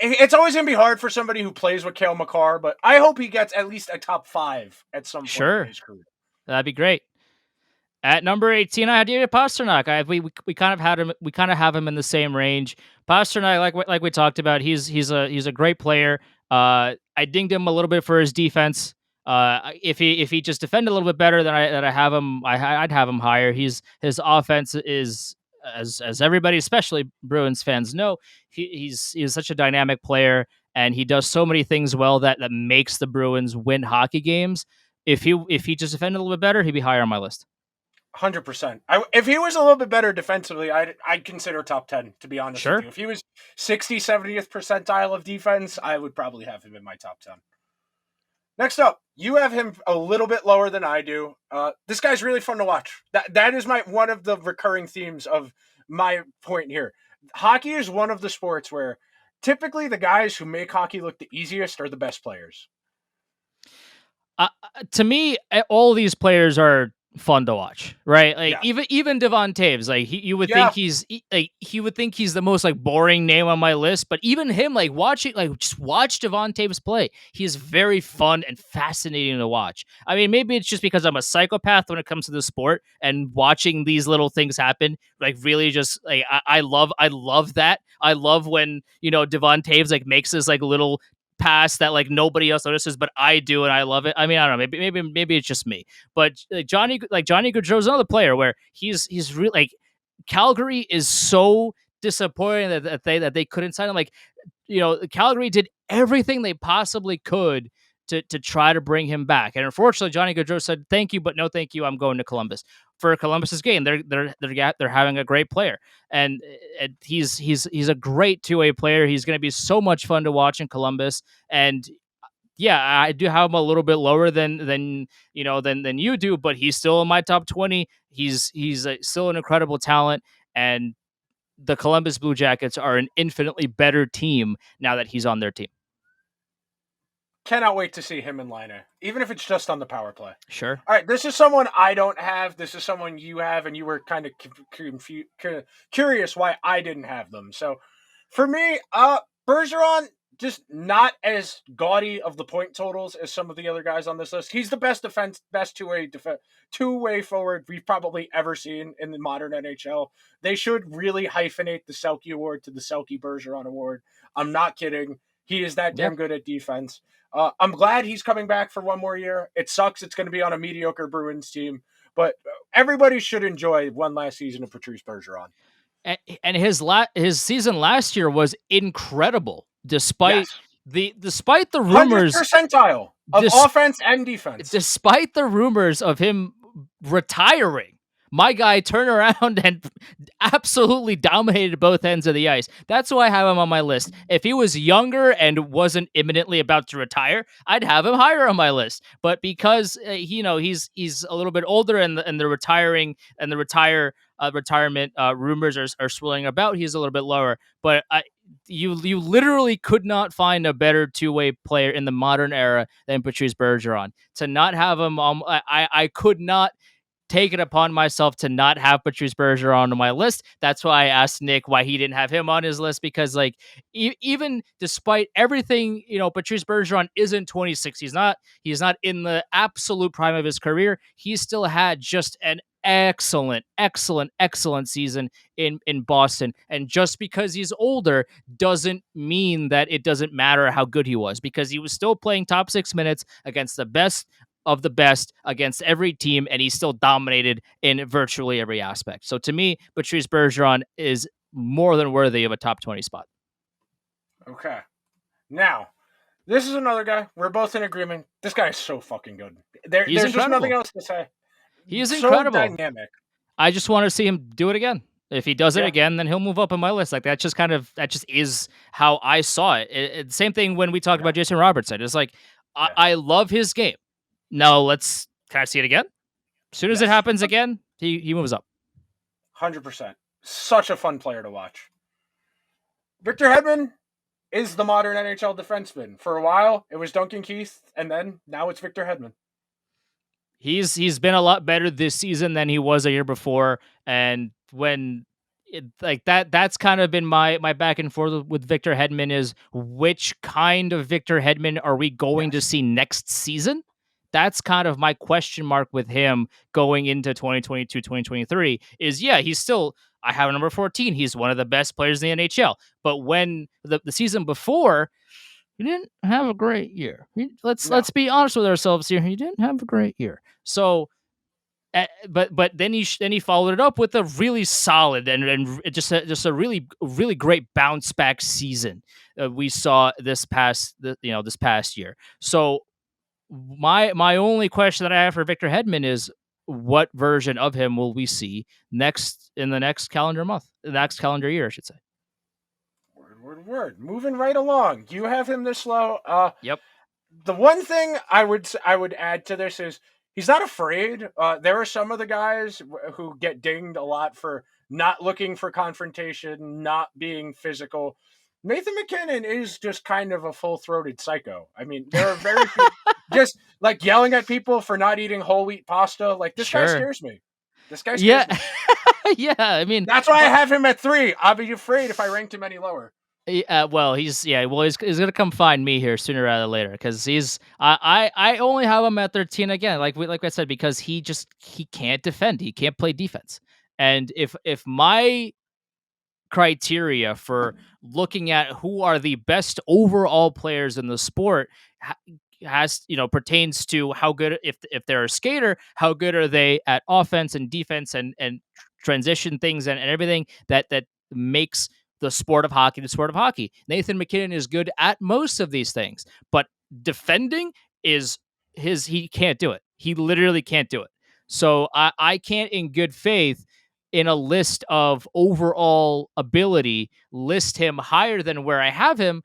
It's always going to be hard for somebody who plays with Cale Makar, but I hope he gets at least a top 5 at some point in his career. That'd be great. At number 18, I had David Pastrnak. We kind of had him. We kind of have him in the same range. Pastrnak, like we talked about, he's a great player. I dinged him a little bit for his defense. If he just defended a little bit better than I have him, I'd have him higher. His offense is, as everybody, especially Bruins fans, know, he's such a dynamic player, and he does so many things well that makes the Bruins win hockey games. If he just defended a little bit better, he'd be higher on my list. 100%. If he was a little bit better defensively, I'd consider top 10, to be honest with you. If he was 60th, 70th percentile of defense, I would probably have him in my top 10. Next up, you have him a little bit lower than I do. This guy's really fun to watch. That is one of the recurring themes of my point here. Hockey is one of the sports where typically the guys who make hockey look the easiest are the best players. To me, all these players are fun to watch, right? Like even Devon Taves, like you would think he would think he's the most like boring name on my list, but even him, like just watch Devon Taves play. He is very fun and fascinating to watch. I mean, maybe it's just because I'm a psychopath when it comes to the sport, and watching these little things happen, like really just like I love that. I love when Devon Taves like makes this like little pass that like nobody else notices, but I do, and I love it. I mean, I don't know, maybe it's just me, but Johnny Gaudreau's another player where he's really like, Calgary is so disappointing that they couldn't sign him. Like, Calgary did everything they possibly could to try to bring him back. And unfortunately, Johnny Gaudreau said, "Thank you, but no thank you. I'm going to Columbus." For Columbus's game, they're having a great player, and he's a great two-way player. He's going to be so much fun to watch in Columbus, and yeah, I do have him a little bit lower than you do, but he's still in my top 20. He's still an incredible talent, and the Columbus Blue Jackets are an infinitely better team now that he's on their team. Cannot wait to see him in Line A, even if it's just on the power play. Sure. All right, this is someone I don't have. This is someone you have, and you were kind of curious why I didn't have them. So, for me, Bergeron, just not as gaudy of the point totals as some of the other guys on this list. He's the best two-way forward we've probably ever seen in the modern NHL. They should really hyphenate the Selke Award to the Selke Bergeron Award. I'm not kidding. He is that damn good at defense. I'm glad he's coming back for one more year. It sucks it's going to be on a mediocre Bruins team, but everybody should enjoy one last season of Patrice Bergeron. And his season last year was incredible, despite the rumors 100th percentile of offense and defense. Despite the rumors of him retiring, my guy turned around and absolutely dominated both ends of the ice. That's why I have him on my list. If he was younger and wasn't imminently about to retire, I'd have him higher on my list. But because he's a little bit older and the retirement rumors are swirling about, he's a little bit lower. But you literally could not find a better two-way player in the modern era than Patrice Bergeron. To not have him, I could not take it upon myself to not have Patrice Bergeron on my list. That's why I asked Nick why he didn't have him on his list, because even despite everything, Patrice Bergeron isn't 26. He's not in the absolute prime of his career. He still had just an excellent season in Boston. And just because he's older doesn't mean that it doesn't matter how good he was, because he was still playing top 6 minutes against the best of the best against every team, and he still dominated in virtually every aspect. So to me, Patrice Bergeron is more than worthy of a top 20 spot. Okay. Now, this is another guy. We're both in agreement. This guy is so fucking good. There's just nothing else to say. He is incredible. So dynamic. I just want to see him do it again. If he does it again, then he'll move up on my list. Like that just is how I saw it. Same thing when we talked about Jason Robertson. It's like, I love his game. Now can I see it again? As soon as it happens again, he moves up. 100%. Such a fun player to watch. Victor Hedman is the modern NHL defenseman. For a while, it was Duncan Keith, and then now it's Victor Hedman. He's been a lot better this season than he was a year before, and that's kind of been my back and forth with Victor Hedman is which kind of Victor Hedman are we going to see next season? That's kind of my question mark with him going into 2022, 2023 is, he's still, I have number 14. He's one of the best players in the NHL. But when the season before, he didn't have a great year. Let's be honest with ourselves here. He didn't have a great year. So, but then he followed it up with a really solid and just a really, really great bounce back season we saw this past year. So, my only question that I have for Victor Hedman is what version of him will we see in the next calendar year, I should say. Word. Moving right along. You have him this low. Yep. The one thing I would add to this is he's not afraid. There are some of the guys who get dinged a lot for not looking for confrontation, not being physical. Nathan MacKinnon is just kind of a full-throated psycho. I mean, there are very few, just like yelling at people for not eating whole wheat pasta. Like this guy scares me. This guy scares me. Yeah, I mean, that's why I have him at 3. I'll be afraid if I ranked him any lower. He's gonna come find me here sooner rather than later, because I only have him at 13 again, like I said, because he can't defend, he can't play defense, and if my criteria for looking at who are the best overall players in the sport pertains to how good, if they're a skater, how good are they at offense and defense and transition things and everything that makes the sport of hockey the sport of hockey. Nathan MacKinnon is good at most of these things, but defending is he can't do it. He literally can't do it. So I can't in good faith in a list of overall ability list him higher than where I have him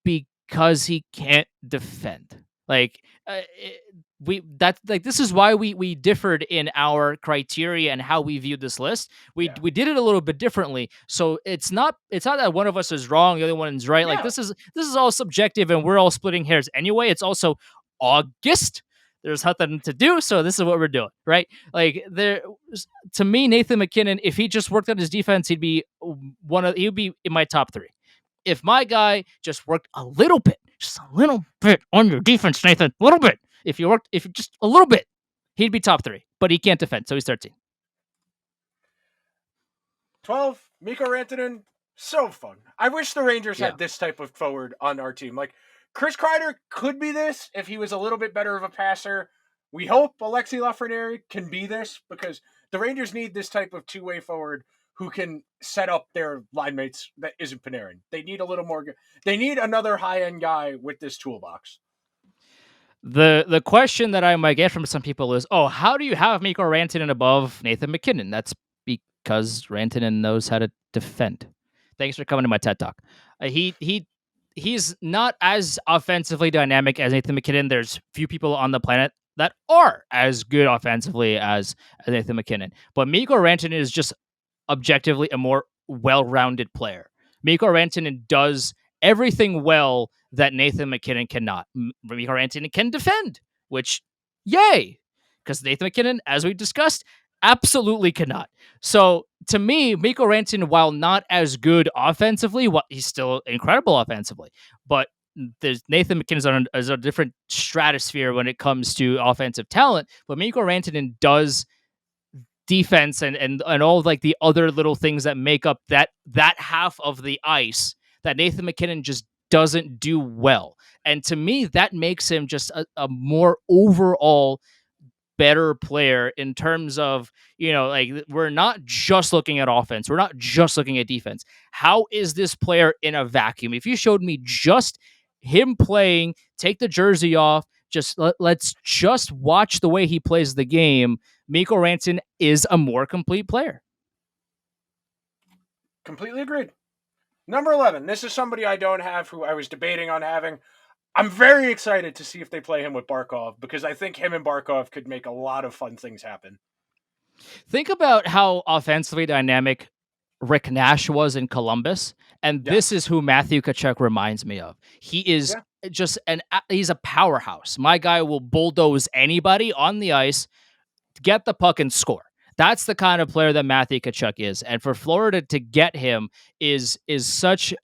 because he can't defend. Like this is why we differed in our criteria and how we viewed this list. We did it a little bit differently. So it's not that one of us is wrong, the other one is right. Like Yeah. this is all subjective and we're all splitting hairs anyway. It's also August. There's nothing to do, so this is what we're doing, right? Like to me, Nathan McKinnon, if he just worked on his defense, he'd be in my top 3. If my guy just worked a little bit, just a little bit on your defense, Nathan, a little bit. If you just a little bit, he'd be top 3. But he can't defend, so he's 13. 12, Mikko Rantanen, so fun. I wish the Rangers had this type of forward on our team. Like, Chris Kreider could be this if he was a little bit better of a passer. We hope Alexi Lafreniere can be this because the Rangers need this type of two-way forward who can set up their line mates that isn't Panarin. They need a little more. They need another high-end guy with this toolbox. The question that I might get from some people is, oh, how do you have Mikko Rantanen above Nathan McKinnon? That's because Rantanen knows how to defend. Thanks for coming to my TED Talk. He's not as offensively dynamic as Nathan McKinnon. There's few people on the planet that are as good offensively as Nathan McKinnon. But Mikko Rantanen is just objectively a more well-rounded player. Mikko Rantanen does everything well that Nathan McKinnon cannot. Mikko Rantanen can defend, which, yay! Because Nathan McKinnon, as we discussed, absolutely cannot. So, to me, Mikko Rantanen, while not as good offensively, he's still incredible offensively. But there's Nathan McKinnon is on a different stratosphere when it comes to offensive talent. But Mikko Rantanen does defense and all of like the other little things that make up that half of the ice that Nathan McKinnon just doesn't do well. And to me, that makes him just a more overall better player in terms of, like we're not just looking at offense. We're not just looking at defense. How is this player in a vacuum? If you showed me just him playing, take the jersey off, just let's just watch the way he plays the game, Mikko Rantanen is a more complete player. Completely agreed. Number 11. This is somebody I don't have who I was debating on having. I'm very excited to see if they play him with Barkov because I think him and Barkov could make a lot of fun things happen. Think about how offensively dynamic Rick Nash was in Columbus, and this is who Matthew Tkachuk reminds me of. He is just he's a powerhouse. My guy will bulldoze anybody on the ice, get the puck and score. That's the kind of player that Matthew Tkachuk is, and for Florida to get him is such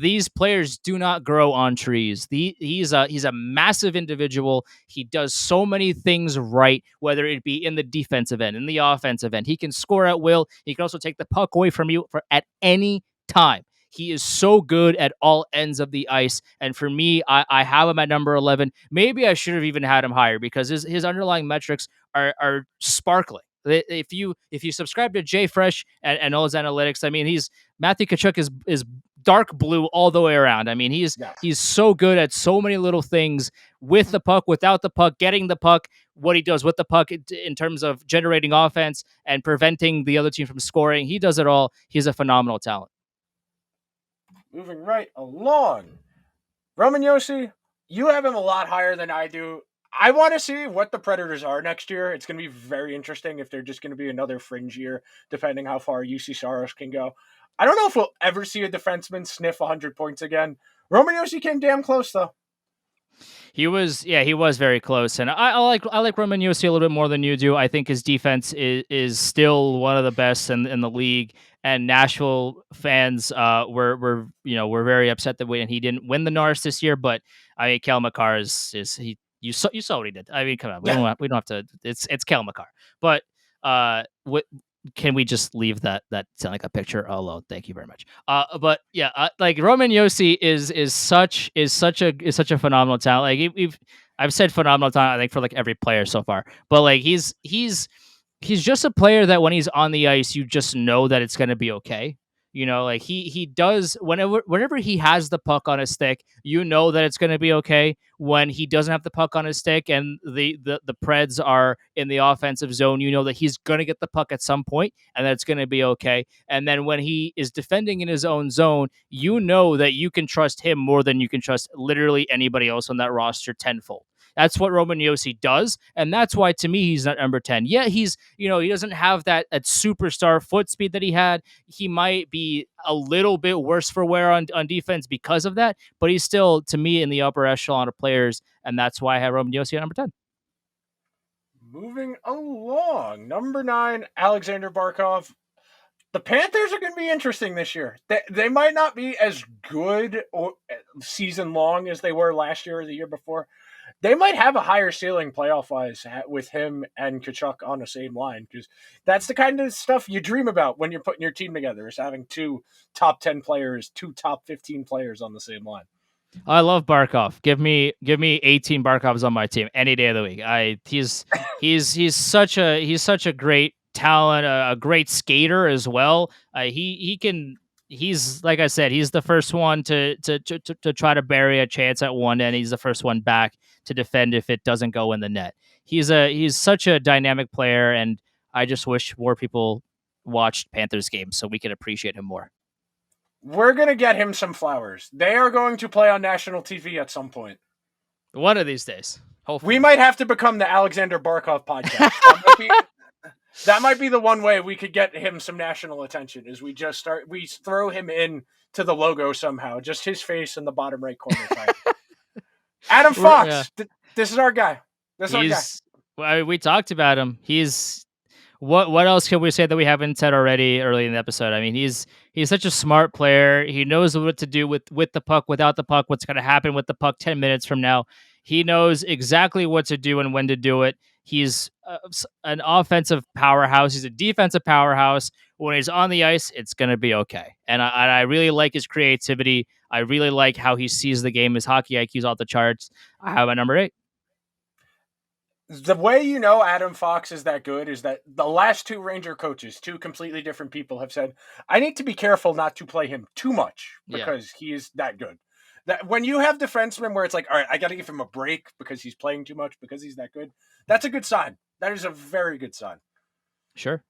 these players do not grow on trees. He's a massive individual. He does so many things right, whether it be in the defensive end, in the offensive end. He can score at will. He can also take the puck away from you at any time. He is so good at all ends of the ice. And for me, I have him at number 11. Maybe I should have even had him higher because his underlying metrics are sparkling. If you subscribe to Jay Fresh and all his analytics, Matthew Tkachuk is dark blue all the way around. He's so good at so many little things with the puck, without the puck, getting the puck, what he does with the puck in terms of generating offense and preventing the other team from scoring. He does it all. He's a phenomenal talent. Moving right along. Roman Josi, you have him a lot higher than I do. I want to see what the Predators are next year. It's going to be very interesting if they're just going to be another fringe year, depending how far UC Saros can go. I don't know if we'll ever see a defenseman sniff 100 points again. Roman Josi came damn close, though. He was very close, and I like Roman Josi a little bit more than you do. I think his defense is still one of the best in the league. And Nashville fans were very upset that he didn't win the Norris this year. But Cale Makar is he. You saw what he did. Come on, we don't have to. It's Cale Makar. But can we just leave that sound like a picture alone? Thank you very much. But yeah, like Roman Josi is such a phenomenal talent. Like I've said phenomenal talent, I think, for like every player so far. But like he's just a player that when he's on the ice, you just know that it's going to be okay. You know, like he does whenever he has the puck on his stick, you know that it's going to be okay. When he doesn't have the puck on his stick and the Preds are in the offensive zone, you know that he's going to get the puck at some point and that it's going to be okay. And then when he is defending in his own zone, you know that you can trust him more than you can trust literally anybody else on that roster tenfold. That's what Roman Josi does, and that's why to me he's not number 10. Yeah, he's, you know, he doesn't have that superstar foot speed that he had. He might be a little bit worse for wear on defense because of that, but he's still, to me, in the upper echelon of players, and that's why I have Roman Josi at number 10. Moving along, number 9, Alexander Barkov. The Panthers are going to be interesting this year. They might not be as good or season long as they were last year or the year before. They might have a higher ceiling playoff wise with him and Kachuk on the same line, because that's the kind of stuff you dream about when you're putting your team together, is having 2 top 10 players, 2 top 15 players on the same line. I love Barkov. Give me 18 Barkovs on my team any day of the week. He's such a great talent, a great skater as well. He's, like I said, he's the first one to try to bury a chance at one end. He's the first one back to defend if it doesn't go in the net. He's such a dynamic player, and I just wish more people watched Panthers games so we could appreciate him more. We're going to get him some flowers. They are going to play on national TV at some point. One of these days. Hopefully. We might have to become the Alexander Barkov podcast. That might be the one way we could get him some national attention, is we throw him in to the logo somehow, just his face in the bottom right corner. Adam Fox, this is our guy. We talked about him. He's what else can we say that we haven't said already early in the episode? I mean, he's such a smart player. He knows what to do with the puck, without the puck, what's going to happen with the puck 10 minutes from now. He knows exactly what to do and when to do it. He's an offensive powerhouse. He's a defensive powerhouse. When he's on the ice, it's going to be okay. And I really like his creativity. I really like how he sees the game. His hockey IQ's off the charts. I have a number 8. The way you know Adam Fox is that good is that the last 2 Ranger coaches, 2 completely different people, have said, I need to be careful not to play him too much because he is that good. That when you have defensemen where it's like, all right, I got to give him a break because he's playing too much because he's that good, that's a good sign. That is a very good sign. Sure.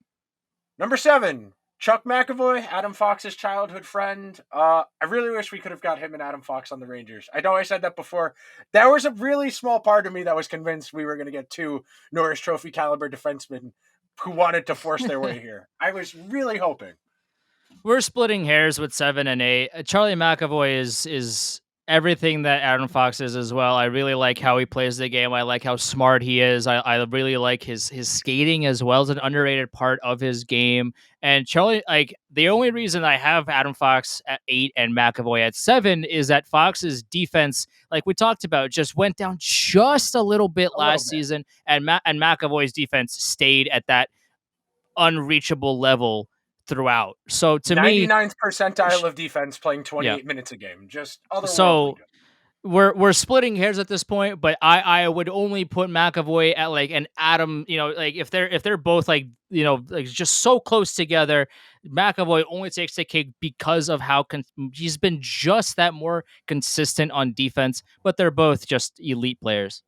Number 7, Chuck McAvoy, Adam Fox's childhood friend. I really wish we could have got him and Adam Fox on the Rangers. I know I said that before. There was a really small part of me that was convinced we were going to get 2 Norris Trophy caliber defensemen who wanted to force their way here. I was really hoping. We're splitting hairs with 7 and 8. Charlie McAvoy is everything that Adam Fox is as well. I really like how he plays the game. I like how smart he is. I really like his skating as well. As an underrated part of his game. And Charlie, like, the only reason I have Adam Fox at 8 and McAvoy at 7 is that Fox's defense, like we talked about, just went down just a little bit last season, and McAvoy's defense stayed at that unreachable level throughout. So to 99th percentile of defense playing 28 minutes a game. Just otherworldly so good. we're splitting hairs at this point, but I would only put McAvoy at like an Adam, you know, like if they're both like, you know, like just so close together, McAvoy only takes the cake because of how he's been just that more consistent on defense, but they're both just elite players.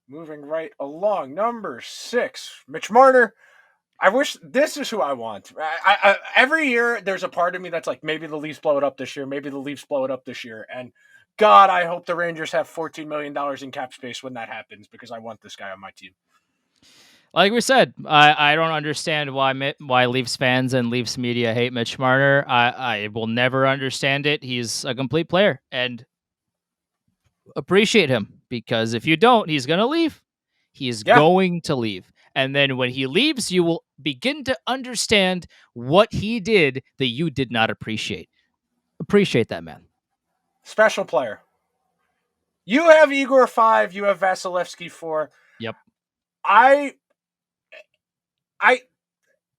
Moving right along, number 6, Mitch Marner. I wish this is who I want. I every year there's a part of me that's like, maybe the Leafs blow it up this year. Maybe the Leafs blow it up this year. And God, I hope the Rangers have $14 million in cap space when that happens, because I want this guy on my team. Like we said, I don't understand why Leafs fans and Leafs media hate Mitch Marner. I will never understand it. He's a complete player, and appreciate him, because if you don't, he's going to leave. He is going to leave. And then when he leaves, you will begin to understand what he did that you did not appreciate. Appreciate that, man. Special player. You have Igor 5. You have Vasilevsky 4. Yep.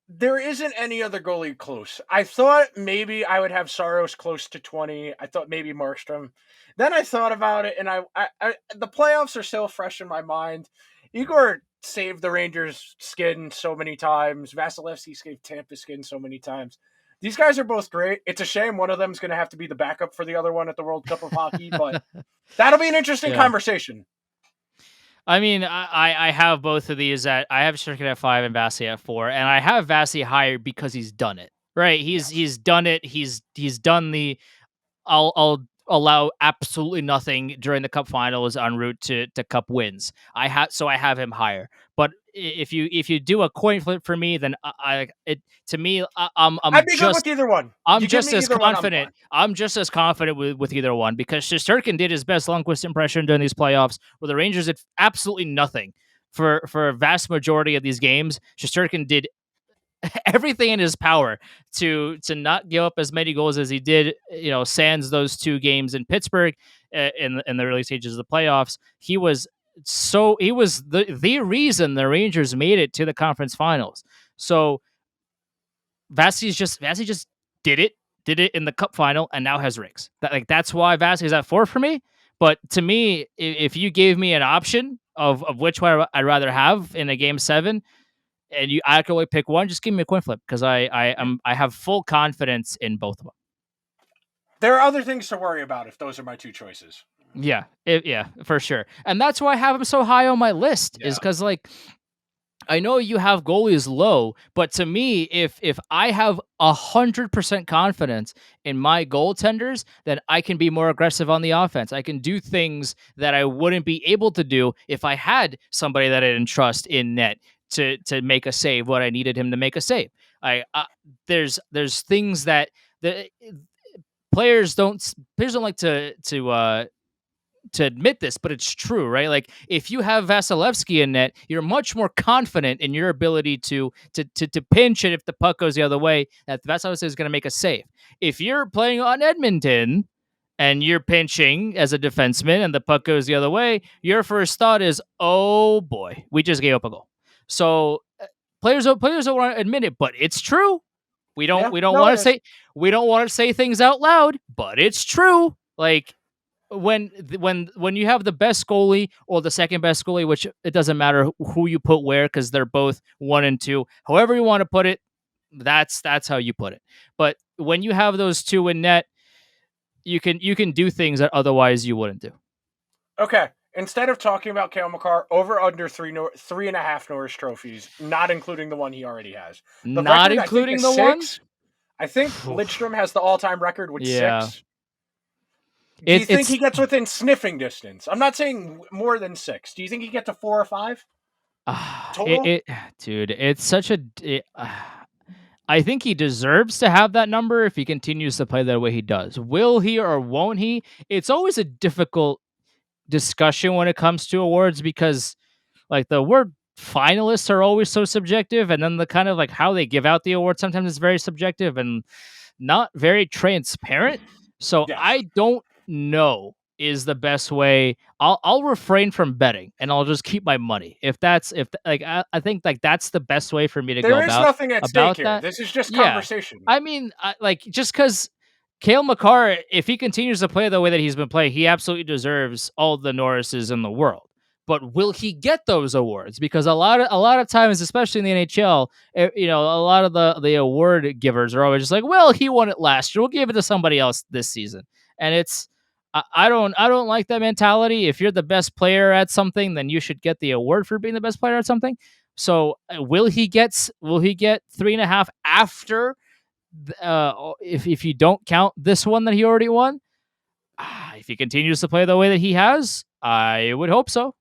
There isn't any other goalie close. I thought maybe I would have Saros close to 20. I thought maybe Markstrom. Then I thought about it, and I the playoffs are still fresh in my mind. Igor saved the Rangers' skin so many times. Vasilevsky saved Tampa's skin so many times. These guys are both great. It's a shame one of them's going to have to be the backup for the other one at the World Cup of Hockey, but that'll be an interesting Yeah. conversation. I mean, I have both of these at I have Shesterkin at 5 and Vasi at 4, and I have Vasi higher because he's done it. Right? He's done it. He's done the I'll allow absolutely nothing during the cup finals en route to cup wins. I have him higher. But if you do a coin flip for me, then I'm I'd be good with either one. I'm You give just me as either one, I'm confident. fine. I'm just as confident with either one because Shesterkin did his best Lundqvist impression during these playoffs, where the Rangers did absolutely nothing for a vast majority of these games. Shesterkin did everything in his power to not give up as many goals as he did. Sans those 2 games in Pittsburgh in the early stages of the playoffs. He was the reason the Rangers made it to the conference finals. So Vasi just did it in the cup final and now has rings. That's why Vasi is at 4 for me. But to me, if you gave me an option of which one I'd rather have in a game 7, and I can only pick one, just give me a coin flip because I have full confidence in both of them. There are other things to worry about if those are my 2 choices. Yeah, for sure. And that's why I have him so high on my list is because I know you have goalies low, but to me, if I have 100% confidence in my goaltenders, then I can be more aggressive on the offense. I can do things that I wouldn't be able to do if I had somebody that I didn't trust in net to make a save what I needed him to make a save. There's things that the players don't like to admit this, but it's true, right? Like if you have Vasilevsky in net, you're much more confident in your ability to pinch it if the puck goes the other way, that Vasilevsky is going to make a save. If you're playing on Edmonton and you're pinching as a defenseman and the puck goes the other way, your first thought is, "Oh boy, we just gave up a goal." So players don't want to admit it, but it's true. We don't want to say things out loud, but it's true. Like when you have the best goalie or the second best goalie, which it doesn't matter who you put where because they're both 1 and 2, however you want to put it, that's how you put it. But when you have those 2 in net, you can do things that otherwise you wouldn't do. Okay, instead of talking about Cale Makar, over under 3.5 Norris trophies, not including the one he already has. Not including the 6. I think Lidstrom has the all-time record with 6. Do you think he gets within sniffing distance? I'm not saying more than 6. Do you think he gets to 4 or 5? Total? Dude, it's such a. I think he deserves to have that number if he continues to play the way he does. Will he or won't he? It's always a difficult discussion when it comes to awards because, like, the word finalists are always so subjective, and then the kind of like how they give out the award sometimes is very subjective and not very transparent. So Yes. I don't know is the best way. I'll refrain from betting and I'll just keep my money. I think like that's the best way for me to go There is about nothing at stake about here. that. This is just Yeah. conversation. I mean, just because Cale Makar, if he continues to play the way that he's been playing, he absolutely deserves all the Norrises in the world. But will he get those awards? Because a lot of times, especially in the NHL, a lot of the award givers are always just like, well, he won it last year, we'll give it to somebody else this season. And I don't like that mentality. If you're the best player at something, then you should get the award for being the best player at something. So will he get 3.5 after? If you don't count this one that he already won, if he continues to play the way that he has, I would hope so.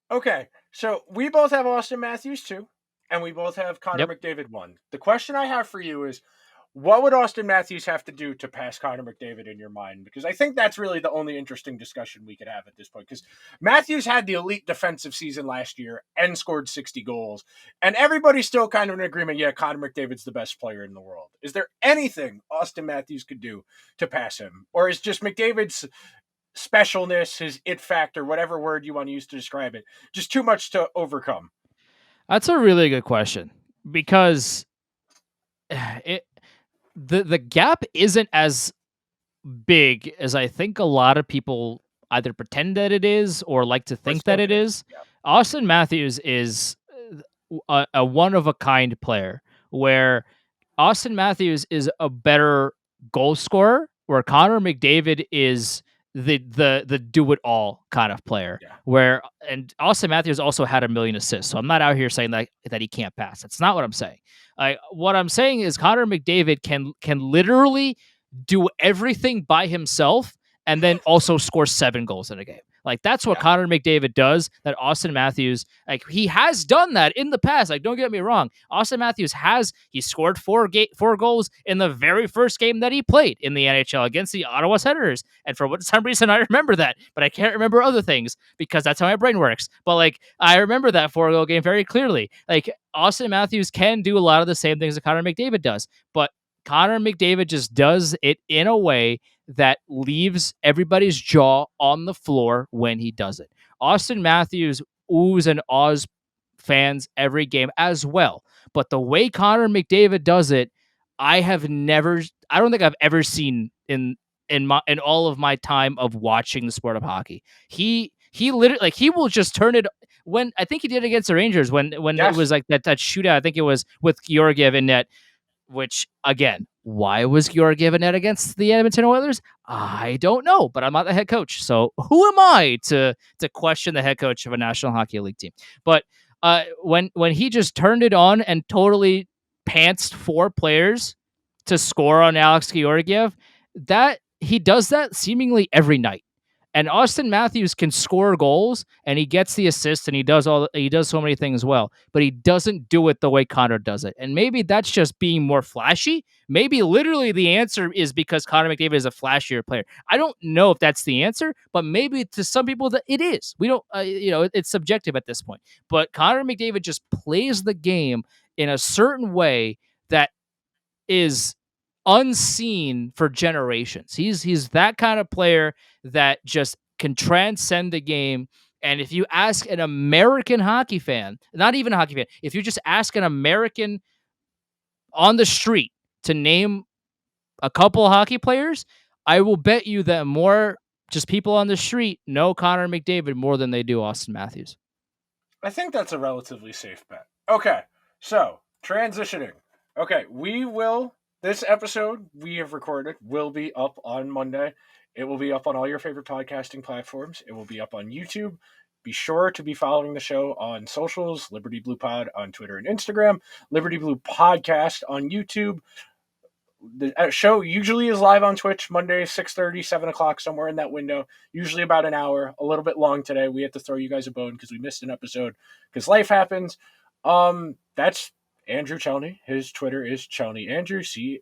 Okay, so we both have Austin Matthews 2, and we both have Connor McDavid 1. The question I have for you is, what would Austin Matthews have to do to pass Connor McDavid in your mind? Because I think that's really the only interesting discussion we could have at this point. Because Matthews had the elite defensive season last year and scored 60 goals. And everybody's still kind of in agreement, yeah, Connor McDavid's the best player in the world. Is there anything Austin Matthews could do to pass him? Or is just McDavid's specialness, his it factor, whatever word you want to use to describe it, just too much to overcome? That's a really good question because the gap isn't as big as I think a lot of people either pretend that it is or like to think that it is. Yeah. Austin Matthews is a one of a kind player where Austin Matthews is a better goal scorer, where Connor McDavid is the do it all kind of player. Yeah. And Austin Matthews also had 1,000,000 assists. So I'm not out here saying that he can't pass. That's not what I'm saying. What I'm saying is Connor McDavid can literally do everything by himself and then also score 7 goals in a game. Like, that's what Connor McDavid does that Austin Matthews, like, he has done that in the past. Like, don't get me wrong. Austin Matthews he scored 4 goals in the very first game that he played in the NHL against the Ottawa Senators. And for some reason, I remember that, but I can't remember other things because that's how my brain works. But, like, I remember that 4-goal game very clearly. Like, Austin Matthews can do a lot of the same things that Connor McDavid does, but Connor McDavid just does it in a way that leaves everybody's jaw on the floor when he does it. Austin Matthews oohs and ahs fans every game as well. But the way Connor McDavid does it, I don't think I've ever seen in all of my time of watching the sport of hockey. He literally, like, he will just turn it when I think he did against the Rangers when it was like that shootout. I think it was with Georgiev in net. Which, again, why was Georgiev in net against the Edmonton Oilers? I don't know, but I'm not the head coach, so who am I to question the head coach of a National Hockey League team? But when he just turned it on and totally pantsed 4 players to score on Alex Georgiev, that he does that seemingly every night. And Austin Matthews can score goals and he gets the assist and he does so many things well, but he doesn't do it the way Connor does it. And maybe that's just being more flashy. Maybe literally the answer is because Connor McDavid is a flashier player. I don't know if that's the answer, but maybe to some people that it is. We don't, it's subjective at this point. But Connor McDavid just plays the game in a certain way that is unseen for generations. He's that kind of player that just can transcend the game. And if you ask an American hockey fan, not even a hockey fan, if you just ask an American on the street to name a couple of hockey players, I will bet you that more just people on the street know Connor McDavid more than they do Austin Matthews. I think that's a relatively safe bet. Okay, so transitioning. Okay, this episode we have recorded will be up on Monday. It will be up on all your favorite podcasting platforms. It will be up on YouTube. Be sure to be following the show on socials, Liberty Blue Pod on Twitter and Instagram, Liberty Blue Podcast on YouTube. The show usually is live on Twitch Monday, 6:30, 7 o'clock, somewhere in that window. Usually about an hour, a little bit long today. We had to throw you guys a bone because we missed an episode because life happens. That's Andrew Chelney. His Twitter is Chelney Andrew, Chelney.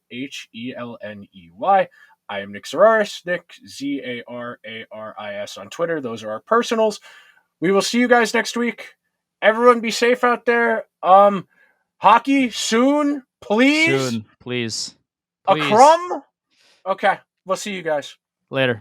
I am Nick Zararis, Nick, Zararis on Twitter. Those are our personals. We will see you guys next week. Everyone be safe out there. Hockey soon, please. Soon, please. A crumb? Okay. We'll see you guys. Later.